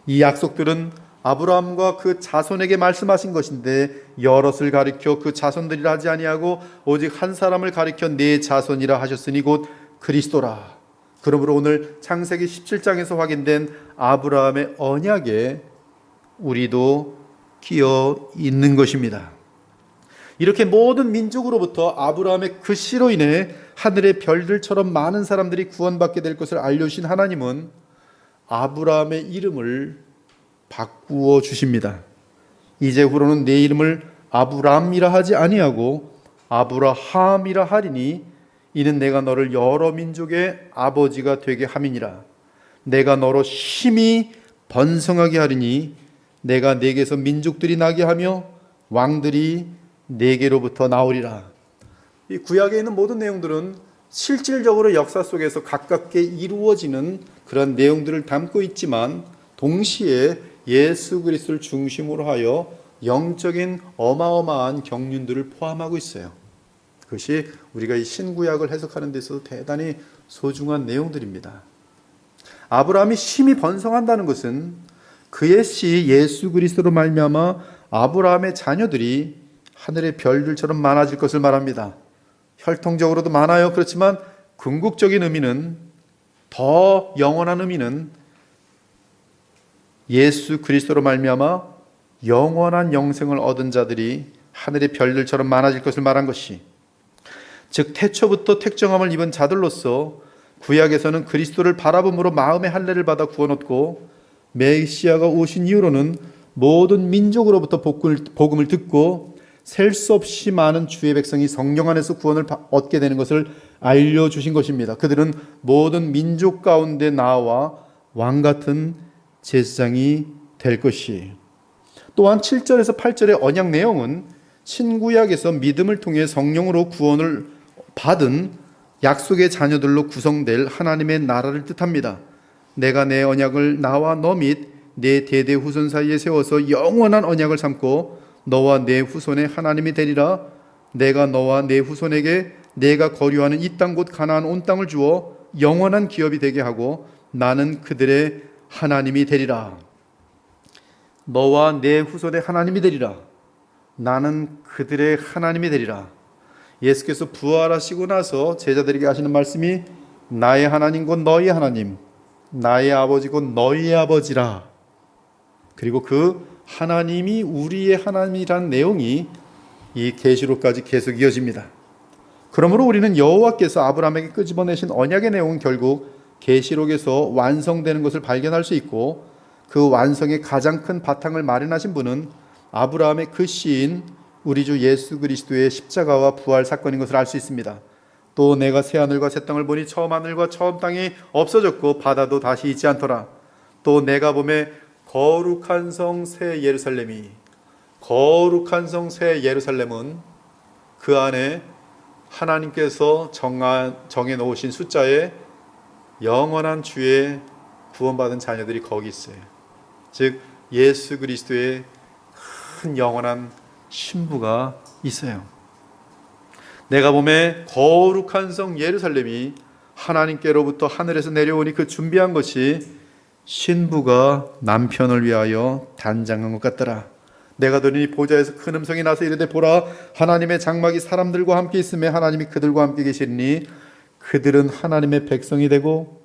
이 약속들은 아브라함과 그 자손에게 말씀하신 것인데 여럿을 가리켜 그 자손들이라 하지 아니하고 오직 한 사람을 가리켜 네 자손이라 하셨으니 곧 그리스도라. 그러므로 오늘 창세기 17장에서 확인된 아브라함의 언약에 우리도 끼어 있는 것입니다. 이렇게 모든 민족으로부터 아브라함의 그 씨로 인해 하늘의 별들처럼 많은 사람들이 구원받게 될 것을 알려주신 하나님은 아브라함의 이름을 바꾸어 주십니다. 이제후로는 내 이름을 아브람이라 하지 아니하고 아브라함이라 하리니 이는 내가 너를 여러 민족의 아버지가 되게 함이니라. 내가 너로 심히 번성하게 하리니 내가 네게서 민족들이 나게 하며 왕들이 네게로부터 나오리라. 이 구약에 있는 모든 내용들은 실질적으로 역사 속에서 가깝게 이루어지는 그런 내용들을 담고 있지만 동시에 예수 그리스도를 중심으로 하여 영적인 어마어마한 경륜들을 포함하고 있어요. 그것이 우리가 이 신구약을 해석하는 데 있어서 대단히 소중한 내용들입니다. 아브라함이 심히 번성한다는 것은 그의 씨 예수 그리스도로 말미암아 아브라함의 자녀들이 하늘의 별들처럼 많아질 것을 말합니다. 혈통적으로도 많아요. 그렇지만 궁극적인 의미는, 더 영원한 의미는 예수 그리스도로 말미암아 영원한 영생을 얻은 자들이 하늘의 별들처럼 많아질 것을 말한 것이, 즉 태초부터 택정함을 입은 자들로서 구약에서는 그리스도를 바라봄으로 마음의 할례를 받아 구원 얻고, 메시아가 오신 이후로는 모든 민족으로부터 복음을 듣고 셀 수 없이 많은 주의 백성이 성령 안에서 구원을 얻게 되는 것을 알려주신 것입니다. 그들은 모든 민족 가운데 나와 왕같은 제사장이 될 것이. 또한 7절에서 8절의 언약 내용은 신구약에서 믿음을 통해 성령으로 구원을 받은 약속의 자녀들로 구성될 하나님의 나라를 뜻합니다. 내가 내 언약을 나와 너 및 내 대대 후손 사이에 세워서 영원한 언약을 삼고 너와 내 후손의 하나님이 되리라. 내가 너와 내 후손에게 내가 거류하는 이 땅 곧 가나안 온 땅을 주어 영원한 기업이 되게 하고 나는 그들의 하나님이 되리라. 너와 내 후손의 하나님이 되리라. 나는 그들의 하나님이 되리라. 예수께서 부활하시고 나서 제자들에게 하시는 말씀이 나의 하나님 곧 너희의 하나님, 나의 아버지 곧 너희의 아버지라. 그리고 그 하나님이 우리의 하나님이라는 내용이 이 계시록까지 계속 이어집니다. 그러므로 우리는 여호와께서 아브라함에게 끄집어내신 언약의 내용은 결국 계시록에서 완성되는 것을 발견할 수 있고, 그 완성의 가장 큰 바탕을 마련하신 분은 아브라함의 그 시인 우리 주 예수 그리스도의 십자가와 부활 사건인 것을 알 수 있습니다. 또 내가 새 하늘과 새 땅을 보니 처음 하늘과 처음 땅이 없어졌고 바다도 다시 있지 않더라. 또 내가 보매 거룩한 성 새 예루살렘이, 거룩한 성 새 예루살렘은 그 안에 하나님께서 정해 놓으신 숫자에 영원한 주의 구원받은 자녀들이 거기 있어요. 즉 예수 그리스도의 큰 영원한 신부가 있어요. 내가 보매 거룩한 성 예루살렘이 하나님께로부터 하늘에서 내려오니 그 준비한 것이 신부가 남편을 위하여 단장한 것 같더라. 내가 들으니 보좌에서 큰 음성이 나서 이르되 보라, 하나님의 장막이 사람들과 함께 있으며 하나님이 그들과 함께 계시니 그들은 하나님의 백성이 되고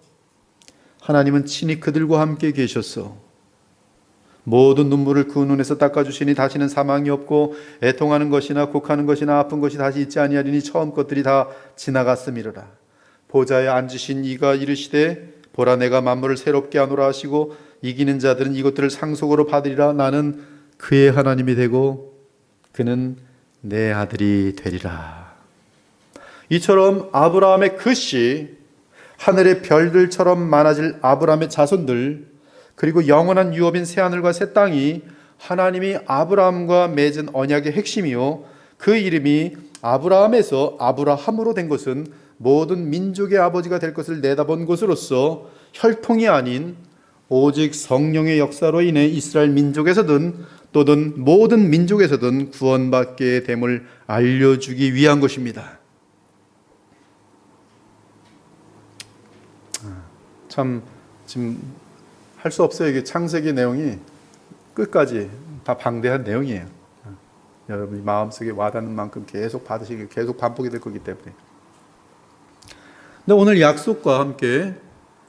하나님은 친히 그들과 함께 계셨어. 모든 눈물을 그 눈에서 닦아주시니 다시는 사망이 없고 애통하는 것이나 곡하는 것이나 아픈 것이 다시 있지 아니하리니 처음 것들이 다 지나갔음이로라. 보좌에 앉으신 이가 이르시되 보라, 내가 만물을 새롭게 하노라 하시고 이기는 자들은 이것들을 상속으로 받으리라. 나는 그의 하나님이 되고 그는 내 아들이 되리라. 이처럼 아브라함의 그 씨, 하늘의 별들처럼 많아질 아브라함의 자손들, 그리고 영원한 유업인 새하늘과 새 땅이 하나님이 아브라함과 맺은 언약의 핵심이요, 그 이름이 아브라함에서 아브라함으로 된 것은 모든 민족의 아버지가 될 것을 내다본 것으로서 혈통이 아닌 오직 성령의 역사로 인해 이스라엘 민족에서든 또는 모든 민족에서든 구원받게 됨을 알려주기 위한 것입니다. 참 지금 할 수 없어요. 이게 창세기 내용이 끝까지 다 방대한 내용이에요. 여러분이 마음속에 와닿는 만큼 계속 받으시기, 계속 반복이 될 거기 때문에. 근데 오늘 약속과 함께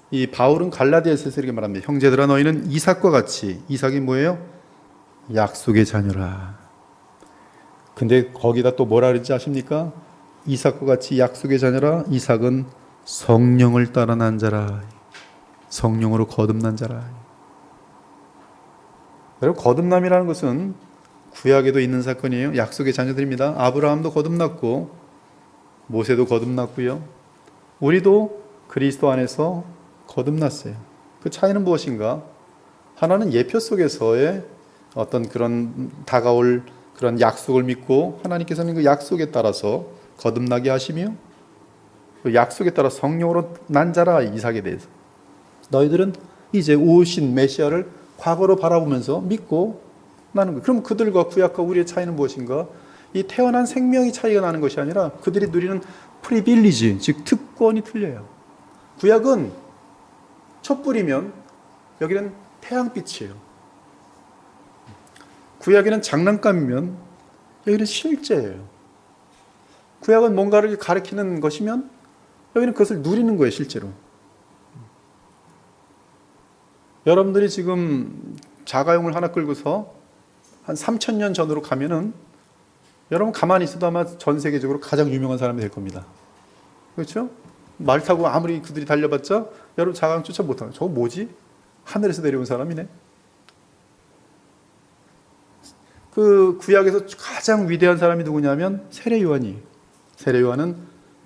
이 바울은 갈라디아서에서 이렇게 말합니다. 형제들아, 너희는 이삭과 같이, 이삭이 뭐예요? 약속의 자녀라. 근데 거기다 또 뭐라 그랬지 아십니까? 이삭과 같이 약속의 자녀라. 이삭은 성령을 따라 난 자라. 성령으로 거듭난 자라. 여러분, 거듭남이라는 것은 구약에도 있는 사건이에요. 약속의 자녀들입니다. 아브라함도 거듭났고 모세도 거듭났고요. 우리도 그리스도 안에서 거듭났어요. 그 차이는 무엇인가? 하나는 예표 속에서의 어떤 그런 다가올 그런 약속을 믿고 하나님께서는 그 약속에 따라서 거듭나게 하시며, 그 약속에 따라 성령으로 난 자라. 이삭에 대해서 너희들은 이제 오신 메시아를 과거로 바라보면서 믿고 나는 거예요. 그럼 그들과 구약과 우리의 차이는 무엇인가? 이 태어난 생명이 차이가 나는 것이 아니라 그들이 누리는 프리빌리지, 즉 특권이 틀려요. 구약은 촛불이면 여기는 태양빛이에요. 구약에는 장난감이면 여기는 실제예요. 구약은 뭔가를 가리키는 것이면 여기는 그것을 누리는 거예요, 실제로. 여러분들이 지금 자가용을 하나 끌고서 한 3,000년 전으로 가면은 여러분 가만히 있어도 아마 전 세계적으로 가장 유명한 사람이 될 겁니다. 그렇죠? 말 타고 아무리 그들이 달려봤자 여러분 자가용 쫓아 못하는, 저거 뭐지? 하늘에서 내려온 사람이네. 그 구약에서 가장 위대한 사람이 누구냐면 세례 요한이. 세례 요한은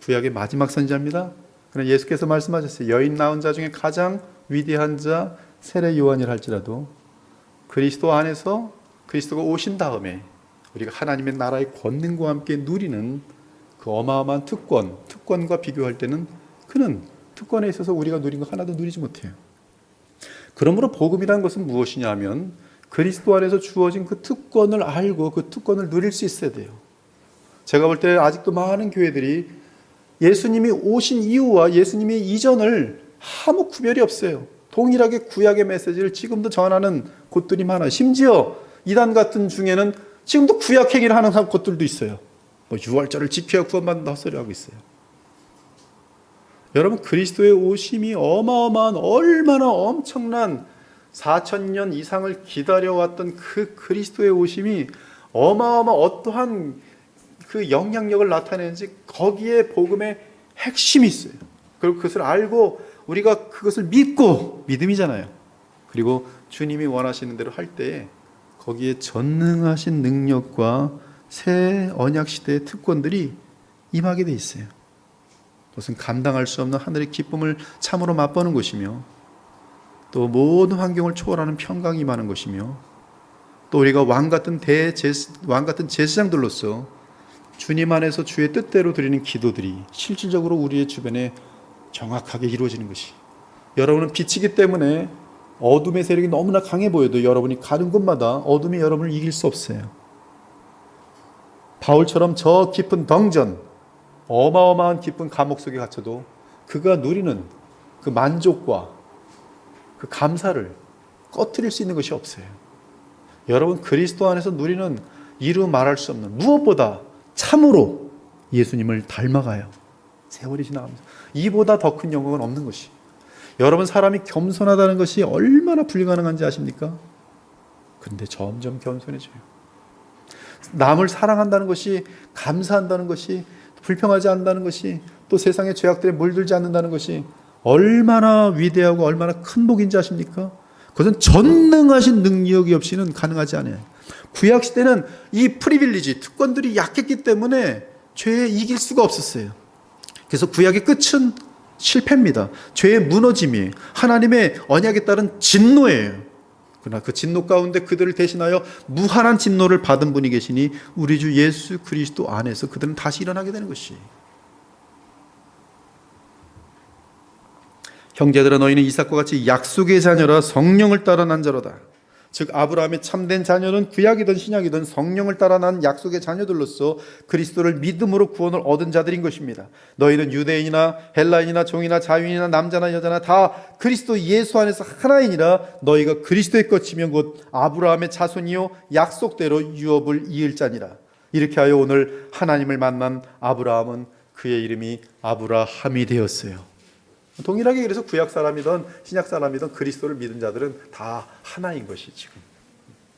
구약의 마지막 선지자입니다. 그러나 예수께서 말씀하셨어요. 여인 낳은 자 중에 가장 위대한 자 세례 요한이라 할지라도 그리스도 안에서 그리스도가 오신 다음에 우리가 하나님의 나라의 권능과 함께 누리는 그 어마어마한 특권과 비교할 때는 그는 특권에 있어서 우리가 누린 거 하나도 누리지 못해요. 그러므로 복음이라는 것은 무엇이냐 하면 그리스도 안에서 주어진 그 특권을 알고 그 특권을 누릴 수 있어야 돼요. 제가 볼 때 아직도 많은 교회들이 예수님이 오신 이후와 예수님의 이전을 아무 구별이 없어요. 동일하게 구약의 메시지를 지금도 전하는 곳들이 많아요. 심지어 이단 같은 중에는 지금도 구약 행위를 하는 곳들도 있어요. 뭐 유월절을 지켜야 구원받는다 헛소리 하고 있어요. 여러분, 그리스도의 오심이 어마어마한, 얼마나 엄청난 4,000년 이상을 기다려왔던 그 그리스도의 오심이 어마어마한 어떠한 그 영향력을 나타내는지 거기에 복음의 핵심이 있어요. 그리고 그것을 알고 우리가 그것을 믿고, 믿음이잖아요. 그리고 주님이 원하시는 대로 할 때에 거기에 전능하신 능력과 새 언약 시대의 특권들이 임하게 돼 있어요. 그것은 감당할 수 없는 하늘의 기쁨을 참으로 맛보는 것이며, 또 모든 환경을 초월하는 평강이 임하는 것이며, 또 우리가 왕 같은 제사장들로서 주님 안에서 주의 뜻대로 드리는 기도들이 실질적으로 우리의 주변에 정확하게 이루어지는 것이, 여러분은 빛이기 때문에 어둠의 세력이 너무나 강해 보여도 여러분이 가는 곳마다 어둠이 여러분을 이길 수 없어요. 바울처럼 저 깊은 덩전, 어마어마한 깊은 감옥 속에 갇혀도 그가 누리는 그 만족과 그 감사를 꺼트릴 수 있는 것이 없어요. 여러분, 그리스도 안에서 누리는 이루 말할 수 없는, 무엇보다 참으로 예수님을 닮아가요. 세월이 지나가면서 이보다 더 큰 영광은 없는 것이. 여러분, 사람이 겸손하다는 것이 얼마나 불가능한지 아십니까? 그런데 점점 겸손해져요. 남을 사랑한다는 것이, 감사한다는 것이, 불평하지 않는다는 것이, 또 세상의 죄악들에 물들지 않는다는 것이 얼마나 위대하고 얼마나 큰 복인지 아십니까? 그것은 전능하신 능력이 없이는 가능하지 않아요. 구약시대는 이 프리빌리지, 특권들이 약했기 때문에 죄에 이길 수가 없었어요. 그래서 구약의 끝은 실패입니다. 죄의 무너짐이 하나님의 언약에 따른 진노예요. 그러나 그 진노 가운데 그들을 대신하여 무한한 진노를 받은 분이 계시니 우리 주 예수 그리스도 안에서 그들은 다시 일어나게 되는 것이. 형제들아, 너희는 이삭과 같이 약속의 자녀라 성령을 따라 난 자로다. 즉 아브라함의 참된 자녀는 구약이든 신약이든 성령을 따라 난 약속의 자녀들로서 그리스도를 믿음으로 구원을 얻은 자들인 것입니다. 너희는 유대인이나 헬라인이나 종이나 자유인이나 남자나 여자나 다 그리스도 예수 안에서 하나이니라. 너희가 그리스도의 것이면 곧 아브라함의 자손이요 약속대로 유업을 이을 자니라. 이렇게 하여 오늘 하나님을 만난 아브라함은 그의 이름이 아브라함이 되었어요. 동일하게 그래서 구약 사람이든 신약 사람이든 그리스도를 믿은 자들은 다 하나인 것이, 지금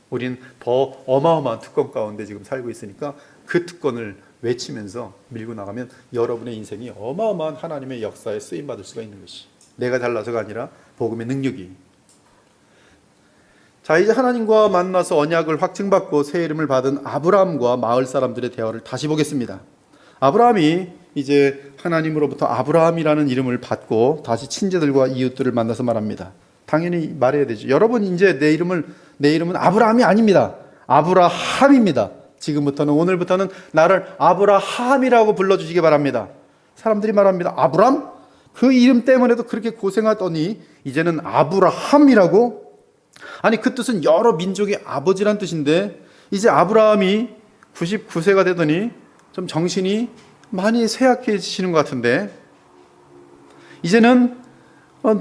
우린 더 어마어마한 특권 가운데 지금 살고 있으니까 그 특권을 외치면서 밀고 나가면 여러분의 인생이 어마어마한 하나님의 역사에 쓰임받을 수가 있는 것이, 내가 잘나서가 아니라 복음의 능력이. 자, 이제 하나님과 만나서 언약을 확증받고 새 이름을 받은 아브라함과 마을 사람들의 대화를 다시 보겠습니다. 아브라함이 이제 하나님으로부터 아브라함이라는 이름을 받고 다시 친제들과 이웃들을 만나서 말합니다. 당연히 말해야 되죠. 여러분, 이제 내 이름은 아브라함이 아닙니다. 아브라함입니다. 지금부터는, 오늘부터는 나를 아브라함이라고 불러주시기 바랍니다. 사람들이 말합니다. 아브람? 그 이름 때문에도 그렇게 고생하더니 이제는 아브라함이라고? 아니, 그 뜻은 여러 민족의 아버지란 뜻인데 이제 아브라함이 99세가 되더니 좀 정신이 많이 쇠약해지시는 것 같은데, 이제는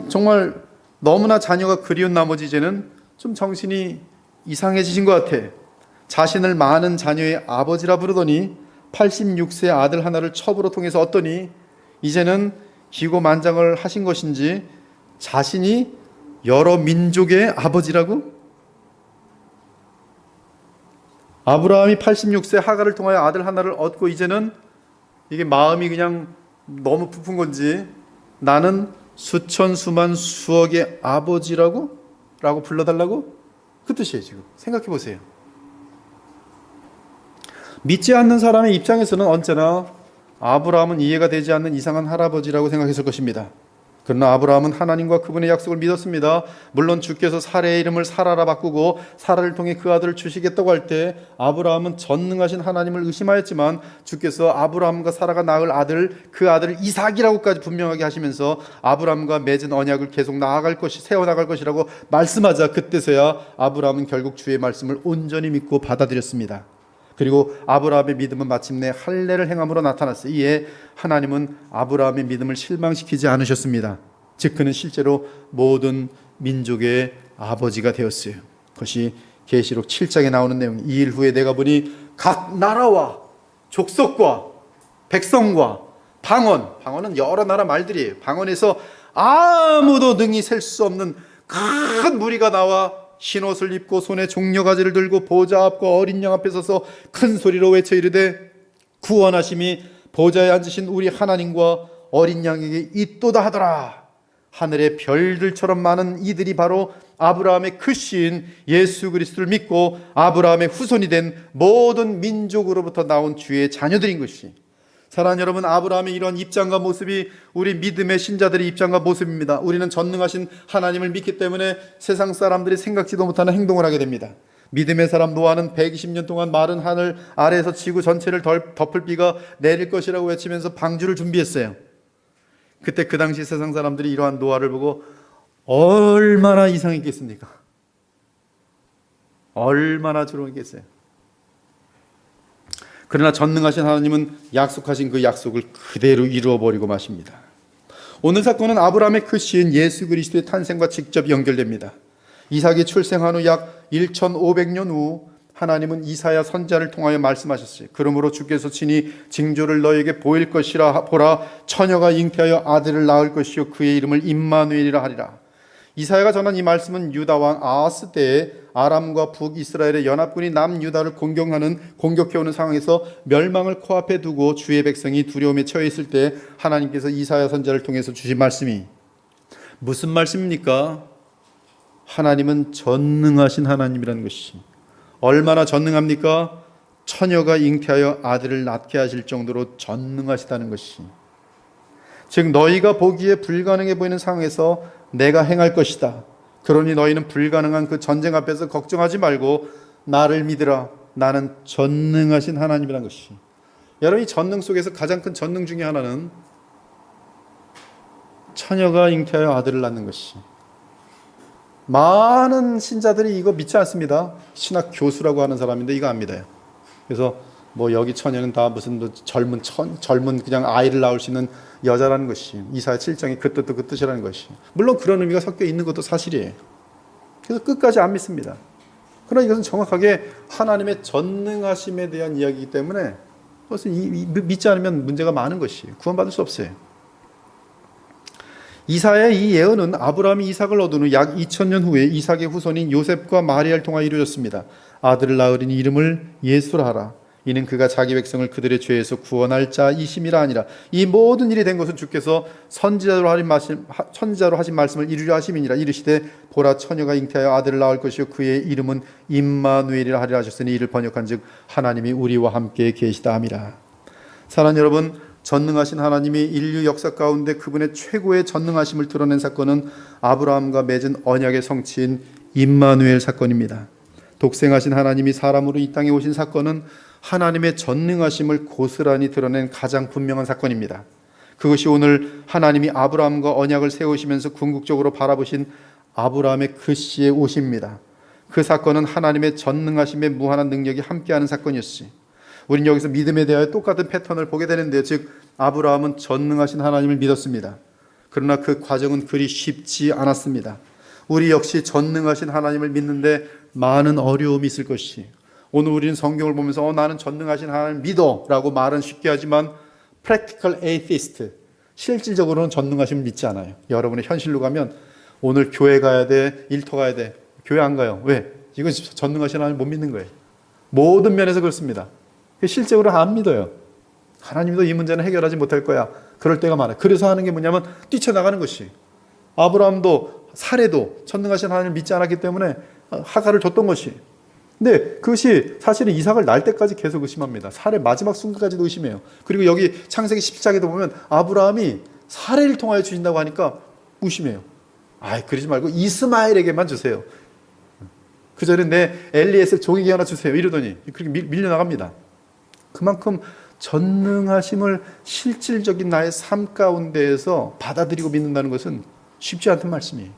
정말 너무나 자녀가 그리운 나머지 이제는 좀 정신이 이상해지신 것 같아. 자신을 많은 자녀의 아버지라 부르더니 86세 아들 하나를 첩으로 통해서 얻더니 이제는 기고만장을 하신 것인지 자신이 여러 민족의 아버지라고? 아브라함이 86세 하갈을 통하여 아들 하나를 얻고 이제는 이게 마음이 그냥 너무 부푼 건지 나는 수천 수만 수억의 아버지라고? 라고 불러달라고? 그 뜻이에요. 지금 생각해 보세요. 믿지 않는 사람의 입장에서는 언제나 아브라함은 이해가 되지 않는 이상한 할아버지라고 생각했을 것입니다. 그러나 아브라함은 하나님과 그분의 약속을 믿었습니다. 물론 주께서 사라의 이름을 사라라 바꾸고 사라를 통해 그 아들을 주시겠다고 할 때 아브라함은 전능하신 하나님을 의심하였지만 주께서 아브라함과 사라가 낳을 아들, 그 아들을 이삭이라고까지 분명하게 하시면서 아브라함과 맺은 언약을 계속 세워나갈 것이라고 말씀하자 그때서야 아브라함은 결국 주의 말씀을 온전히 믿고 받아들였습니다. 그리고 아브라함의 믿음은 마침내 할례를 행함으로 나타났어요. 이에 하나님은 아브라함의 믿음을 실망시키지 않으셨습니다. 즉 그는 실제로 모든 민족의 아버지가 되었어요. 그것이 계시록 7장에 나오는 내용. 이 일 후에 내가 보니 각 나라와 족속과 백성과 방언은 여러 나라 말들이에요. 방언에서 아무도 능히 셀 수 없는 큰 무리가 나와 흰 옷을 입고 손에 종려가지를 들고 보좌 앞과 어린 양 앞에 서서 큰 소리로 외쳐 이르되 구원하심이 보좌에 앉으신 우리 하나님과 어린 양에게 있도다 하더라. 하늘의 별들처럼 많은 이들이 바로 아브라함의 크신 예수 그리스도를 믿고 아브라함의 후손이 된 모든 민족으로부터 나온 주의 자녀들인 것이, 사랑하는 여러분, 아브라함의 이런 입장과 모습이 우리 믿음의 신자들의 입장과 모습입니다. 우리는 전능하신 하나님을 믿기 때문에 세상 사람들이 생각지도 못하는 행동을 하게 됩니다. 믿음의 사람 노아는 120년 동안 마른 하늘 아래에서 지구 전체를 덮을 비가 내릴 것이라고 외치면서 방주를 준비했어요. 그때 그 당시 세상 사람들이 이러한 노아를 보고 얼마나 이상했겠습니까? 얼마나 조롱했겠어요. 그러나 전능하신 하나님은 약속하신 그 약속을 그대로 이루어버리고 마십니다. 오늘 사건은 아브라함의 크신 예수 그리스도의 탄생과 직접 연결됩니다. 이삭이 출생한 후 약 1500년 후 하나님은 이사야 선지자를 통하여 말씀하셨어요. 그러므로 주께서 친히 징조를 너에게 보일 것이라. 보라, 처녀가 잉태하여 아들을 낳을 것이요 그의 이름을 임마누엘이라 하리라. 이사야가 전한 이 말씀은 유다 왕 아하스 때에 아람과 북이스라엘의 연합군이 남유다를 공격해오는 상황에서 멸망을 코앞에 두고 주의 백성이 두려움에 처해 있을 때 하나님께서 이사야 선지자를 통해서 주신 말씀이 무슨 말씀입니까? 하나님은 전능하신 하나님이라는 것이 얼마나 전능합니까? 처녀가 잉태하여 아들을 낳게 하실 정도로 전능하시다는 것이, 즉 너희가 보기에 불가능해 보이는 상황에서 내가 행할 것이다. 그러니 너희는 불가능한 그 전쟁 앞에서 걱정하지 말고 나를 믿으라. 나는 전능하신 하나님이라는 것이. 여러분, 이 전능 속에서 가장 큰 전능 중에 하나는 처녀가 잉태하여 아들을 낳는 것이. 많은 신자들이 이거 믿지 않습니다. 신학 교수라고 하는 사람인데 이거 안 믿어요. 그래서 뭐 여기 처녀는 다 무슨 젊은 그냥 아이를 낳을 수 있는 여자라는 것이, 이사야 7장이 그 뜻도 그 뜻이라는 것이, 물론 그런 의미가 섞여 있는 것도 사실이에요. 그래서 끝까지 안 믿습니다. 그러나 이것은 정확하게 하나님의 전능하심에 대한 이야기이기 때문에 그것은 믿지 않으면 문제가 많은 것이, 구원받을 수 없어요. 이사야의 이 예언은 아브라함이 이삭을 얻은 후 약 2000년 후에 이삭의 후손인 요셉과 마리아를 통하여 이루어졌습니다. 아들을 낳으리니 이름을 예수라 하라. 이는 그가 자기 백성을 그들의 죄에서 구원할 자이심이라 하니라. 이 모든 일이 된 것은 주께서 선지자로 하신 말씀을 이루려 하심이니라. 이르시되 보라, 처녀가 잉태하여 아들을 낳을 것이요 그의 이름은 임마누엘이라 하리라 하셨으니 이를 번역한즉 하나님이 우리와 함께 계시다 함이라. 사랑하는 여러분, 전능하신 하나님이 인류 역사 가운데 그분의 최고의 전능하심을 드러낸 사건은 아브라함과 맺은 언약의 성취인 임마누엘 사건입니다. 독생하신 하나님이 사람으로 이 땅에 오신 사건은 하나님의 전능하심을 고스란히 드러낸 가장 분명한 사건입니다. 그것이 오늘 하나님이 아브라함과 언약을 세우시면서 궁극적으로 바라보신 아브라함의 그 시의 오심입니다. 그 사건은 하나님의 전능하심의 무한한 능력이 함께하는 사건이었지. 우리는 여기서 믿음에 대하여 똑같은 패턴을 보게 되는데요. 즉 아브라함은 전능하신 하나님을 믿었습니다. 그러나 그 과정은 그리 쉽지 않았습니다. 우리 역시 전능하신 하나님을 믿는데 많은 어려움이 있을 것이, 오늘 우리는 성경을 보면서 나는 전능하신 하나님을 믿어 라고 말은 쉽게 하지만 practical atheist, 실질적으로는 전능하심을 믿지 않아요. 여러분의 현실로 가면 오늘 교회 가야 돼, 일터 가야 돼. 교회 안 가요. 왜? 이건 전능하신 하나님 못 믿는 거예요. 모든 면에서 그렇습니다. 실제로 안 믿어요. 하나님도 이 문제는 해결하지 못할 거야. 그럴 때가 많아요. 그래서 하는 게 뭐냐면 뛰쳐나가는 것이. 아브라함도 사례도 전능하신 하나님을 믿지 않았기 때문에 하가를 줬던 것이. 근데 그것이 사실은 이삭을 낳을 때까지 계속 의심합니다. 사례 마지막 순간까지도 의심해요. 그리고 여기 창세기 17장에도 보면 아브라함이 사례를 통하여 주신다고 하니까 의심해요. 그러지 말고 이스마엘에게만 주세요. 그 전에 내 엘리에셀 종에게 하나 주세요. 이러더니 그렇게 밀려나갑니다. 그만큼 전능하심을 실질적인 나의 삶 가운데에서 받아들이고 믿는다는 것은 쉽지 않던 말씀이에요.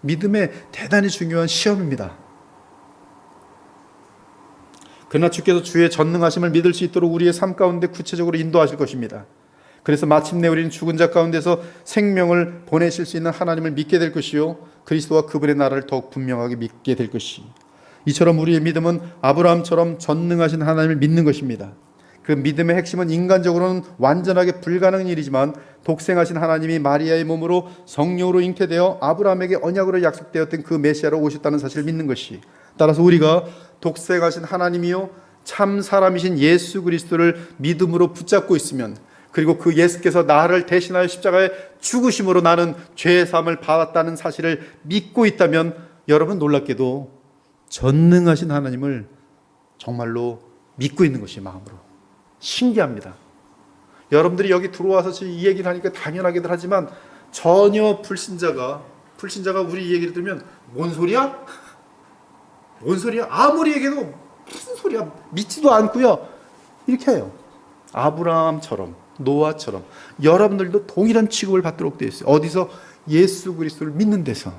믿음의 대단히 중요한 시험입니다. 그러나 주께서 주의 전능하심을 믿을 수 있도록 우리의 삶 가운데 구체적으로 인도하실 것입니다. 그래서 마침내 우리는 죽은 자 가운데서 생명을 보내실 수 있는 하나님을 믿게 될 것이요, 그리스도와 그분의 나라를 더욱 분명하게 믿게 될 것이. 이처럼 우리의 믿음은 아브라함처럼 전능하신 하나님을 믿는 것입니다. 그 믿음의 핵심은 인간적으로는 완전하게 불가능한 일이지만 독생하신 하나님이 마리아의 몸으로 성령으로 잉태되어 아브라함에게 언약으로 약속되었던 그 메시아로 오셨다는 사실을 믿는 것이. 따라서 우리가 독생하신 하나님이요 참 사람이신 예수 그리스도를 믿음으로 붙잡고 있으면, 그리고 그 예수께서 나를 대신하여 십자가에 죽으심으로 나는 죄의 사함을 받았다는 사실을 믿고 있다면, 여러분 놀랍게도 전능하신 하나님을 정말로 믿고 있는 것이 마음으로. 신기합니다. 여러분들이 여기 들어와서 이 얘기를 하니까 당연하게들 하지만 전혀 불신자가 우리 이 얘기를 들으면 뭔 소리야? 뭔 소리야? 아무리 얘기해도 무슨 소리야? 믿지도 않고요. 이렇게 해요. 아브라함처럼, 노아처럼 여러분들도 동일한 취급을 받도록 되어 있어요. 어디서? 예수 그리스도를 믿는 데서.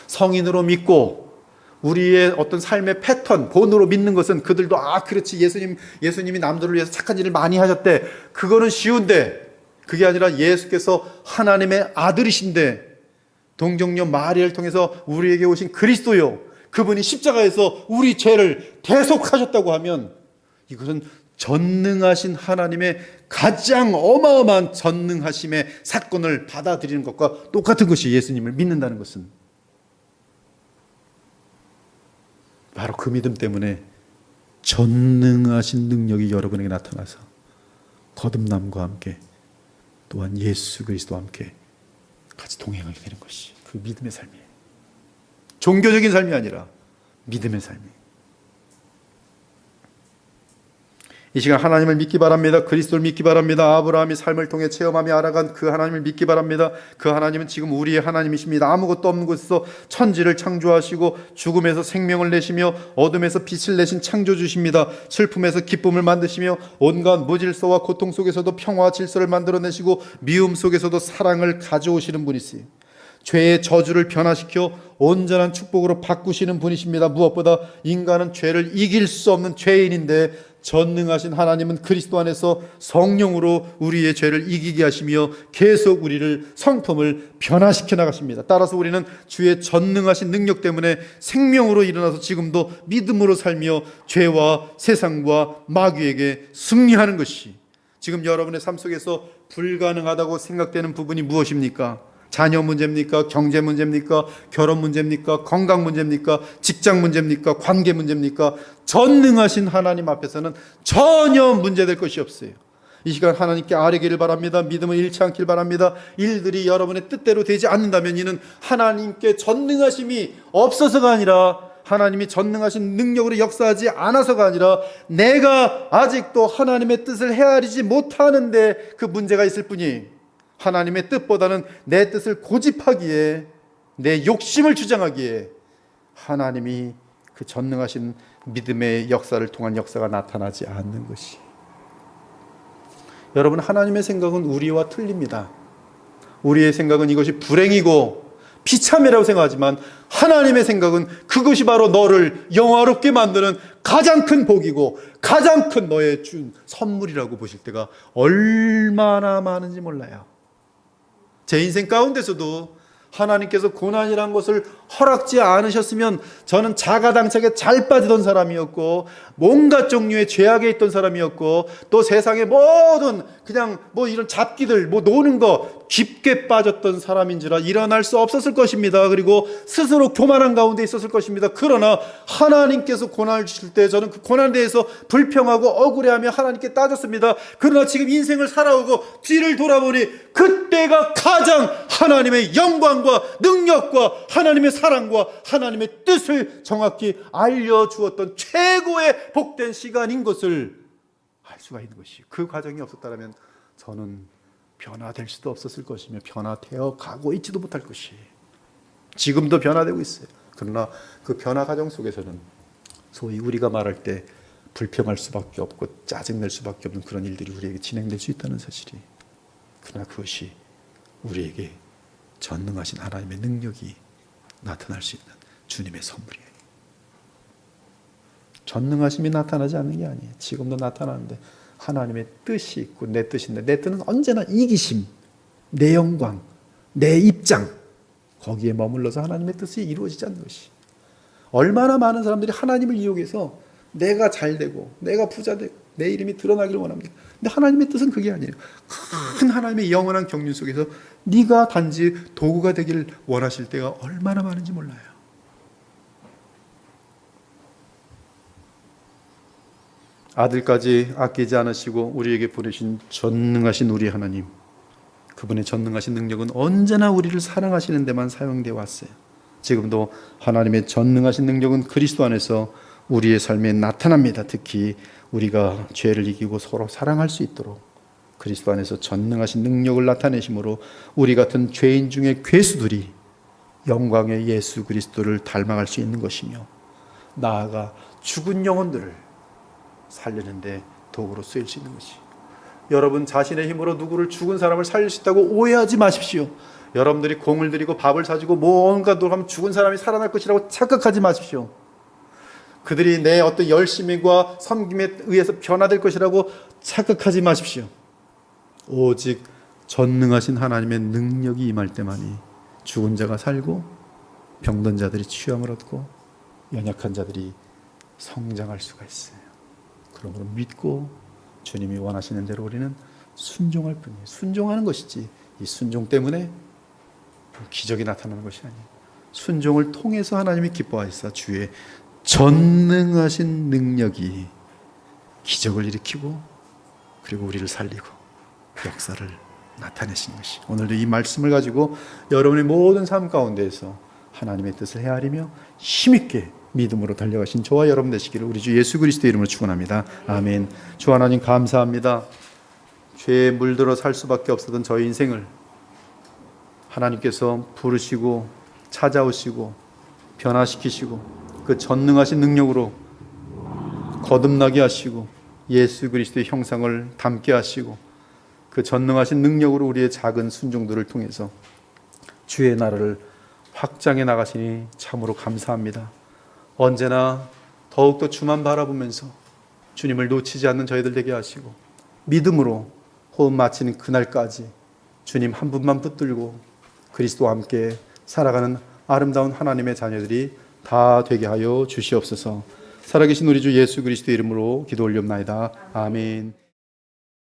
성인으로 믿고 우리의 어떤 삶의 패턴, 본으로 믿는 것은 그들도 그렇지, 예수님이 남들을 위해서 착한 일을 많이 하셨대. 그거는 쉬운데, 그게 아니라 예수께서 하나님의 아들이신데 동정녀 마리아를 통해서 우리에게 오신 그리스도요, 그분이 십자가에서 우리 죄를 대속하셨다고 하면 이것은 전능하신 하나님의 가장 어마어마한 전능하심의 사건을 받아들이는 것과 똑같은 것이 예수님을 믿는다는 것은. 바로 그 믿음 때문에 전능하신 능력이 여러분에게 나타나서 거듭남과 함께 또한 예수 그리스도와 함께 같이 동행하게 되는 것이 그 믿음의 삶이에요. 종교적인 삶이 아니라 믿음의 삶이에요. 이 시간 하나님을 믿기 바랍니다. 그리스도를 믿기 바랍니다. 아브라함이 삶을 통해 체험하며 알아간 그 하나님을 믿기 바랍니다. 그 하나님은 지금 우리의 하나님이십니다. 아무것도 없는 곳에서 천지를 창조하시고 죽음에서 생명을 내시며 어둠에서 빛을 내신 창조주십니다. 슬픔에서 기쁨을 만드시며 온갖 무질서와 고통 속에서도 평화와 질서를 만들어내시고 미움 속에서도 사랑을 가져오시는 분이세요. 죄의 저주를 변화시켜 온전한 축복으로 바꾸시는 분이십니다. 무엇보다 인간은 죄를 이길 수 없는 죄인인데 전능하신 하나님은 그리스도 안에서 성령으로 우리의 죄를 이기게 하시며 계속 우리를 성품을 변화시켜 나가십니다. 따라서 우리는 주의 전능하신 능력 때문에 생명으로 일어나서 지금도 믿음으로 살며 죄와 세상과 마귀에게 승리하는 것이, 지금 여러분의 삶 속에서 불가능하다고 생각되는 부분이 무엇입니까? 자녀 문제입니까? 경제 문제입니까? 결혼 문제입니까? 건강 문제입니까? 직장 문제입니까? 관계 문제입니까? 전능하신 하나님 앞에서는 전혀 문제될 것이 없어요. 이 시간 하나님께 아뢰기를 바랍니다. 믿음을 잃지 않길 바랍니다. 일들이 여러분의 뜻대로 되지 않는다면 이는 하나님께 전능하심이 없어서가 아니라, 하나님이 전능하신 능력으로 역사하지 않아서가 아니라, 내가 아직도 하나님의 뜻을 헤아리지 못하는데 그 문제가 있을 뿐이, 하나님의 뜻보다는 내 뜻을 고집하기에, 내 욕심을 주장하기에 하나님이 그 전능하신 믿음의 역사를 통한 역사가 나타나지 않는 것이. 여러분, 하나님의 생각은 우리와 틀립니다. 우리의 생각은 이것이 불행이고 비참이라고 생각하지만 하나님의 생각은 그것이 바로 너를 영화롭게 만드는 가장 큰 복이고 가장 큰 너의 준 선물이라고 보실 때가 얼마나 많은지 몰라요. 제 인생 가운데서도 하나님께서 고난이란 것을 허락지 않으셨으면 저는 자가당착에 잘 빠지던 사람이었고, 온갖 종류의 죄악에 있던 사람이었고, 또 세상의 모든 그냥 이런 잡기들, 노는 거 깊게 빠졌던 사람인지라 일어날 수 없었을 것입니다. 그리고 스스로 교만한 가운데 있었을 것입니다. 그러나 하나님께서 고난을 주실 때 저는 그 고난에 대해서 불평하고 억울해하며 하나님께 따졌습니다. 그러나 지금 인생을 살아오고 뒤를 돌아보니 그때가 가장 하나님의 영광과 능력과 하나님의 사랑과 하나님의 뜻을 정확히 알려주었던 최고의 복된 시간인 것을 알 수가 있는 것이에요. 그 과정이 없었다면 저는 변화될 수도 없었을 것이며 변화되어 가고 있지도 못할 것이에요. 지금도 변화되고 있어요. 그러나 그 변화 과정 속에서는 소위 우리가 말할 때 불평할 수밖에 없고 짜증낼 수밖에 없는 그런 일들이 우리에게 진행될 수 있다는 사실이, 그러나 그것이 우리에게 전능하신 하나님의 능력이 나타날 수 있는 주님의 선물이에요. 전능하심이 나타나지 않는 게 아니에요. 지금도 나타나는데 하나님의 뜻이 있고 내 뜻인데, 내 뜻은 언제나 이기심, 내 영광, 내 입장, 거기에 머물러서 하나님의 뜻이 이루어지지 않는 것이. 얼마나 많은 사람들이 하나님을 이용해서 내가 잘되고 내가 부자되고 내 이름이 드러나기를 원합니다. 근데 하나님의 뜻은 그게 아니에요. 큰 하나님의 영원한 경륜 속에서 네가 단지 도구가 되기를 원하실 때가 얼마나 많은지 몰라요. 아들까지 아끼지 않으시고 우리에게 보내신 전능하신 우리 하나님, 그분의 전능하신 능력은 언제나 우리를 사랑하시는 데만 사용되어 왔어요. 지금도 하나님의 전능하신 능력은 그리스도 안에서 우리의 삶에 나타납니다. 특히 우리가 죄를 이기고 서로 사랑할 수 있도록 그리스도 안에서 전능하신 능력을 나타내심으로 우리 같은 죄인 중의 괴수들이 영광의 예수 그리스도를 닮아갈 수 있는 것이며, 나아가 죽은 영혼들을 살리는데 도구로 쓰일 수 있는 것이. 여러분 자신의 힘으로 누구를, 죽은 사람을 살릴 수 있다고 오해하지 마십시오. 여러분들이 공을 들이고 밥을 사주고 뭔가 노력하면 죽은 사람이 살아날 것이라고 착각하지 마십시오. 그들이 내 어떤 열심과 섬김에 의해서 변화될 것이라고 착각하지 마십시오. 오직 전능하신 하나님의 능력이 임할 때만이 죽은 자가 살고 병든 자들이 취함을 얻고 연약한 자들이 성장할 수가 있어요. 그러므로 믿고 주님이 원하시는 대로 우리는 순종할 뿐이에요. 순종하는 것이지 이 순종 때문에 기적이 나타나는 것이 아니에요. 순종을 통해서 하나님이 기뻐하시사 주의 전능하신 능력이 기적을 일으키고 그리고 우리를 살리고 역사를 나타내시는 것이. 오늘도 이 말씀을 가지고 여러분의 모든 삶 가운데에서 하나님의 뜻을 헤아리며 힘있게 믿음으로 달려가신 저와 여러분 되시기를 우리 주 예수 그리스도의 이름으로 축원합니다. 아멘. 주 하나님 감사합니다. 죄에 물들어 살 수밖에 없었던 저희 인생을 하나님께서 부르시고 찾아오시고 변화시키시고 그 전능하신 능력으로 거듭나게 하시고 예수 그리스도의 형상을 담게 하시고 그 전능하신 능력으로 우리의 작은 순종들을 통해서 주의 나라를 확장해 나가시니 참으로 감사합니다. 언제나 더욱더 주만 바라보면서 주님을 놓치지 않는 저희들 되게 하시고 믿음으로 호흡 마치는 그날까지 주님 한 분만 붙들고 그리스도와 함께 살아가는 아름다운 하나님의 자녀들이 다 되게 하여 주시옵소서. 살아계신 우리 주 예수 그리스도의 이름으로 기도 올리옵나이다. 아멘.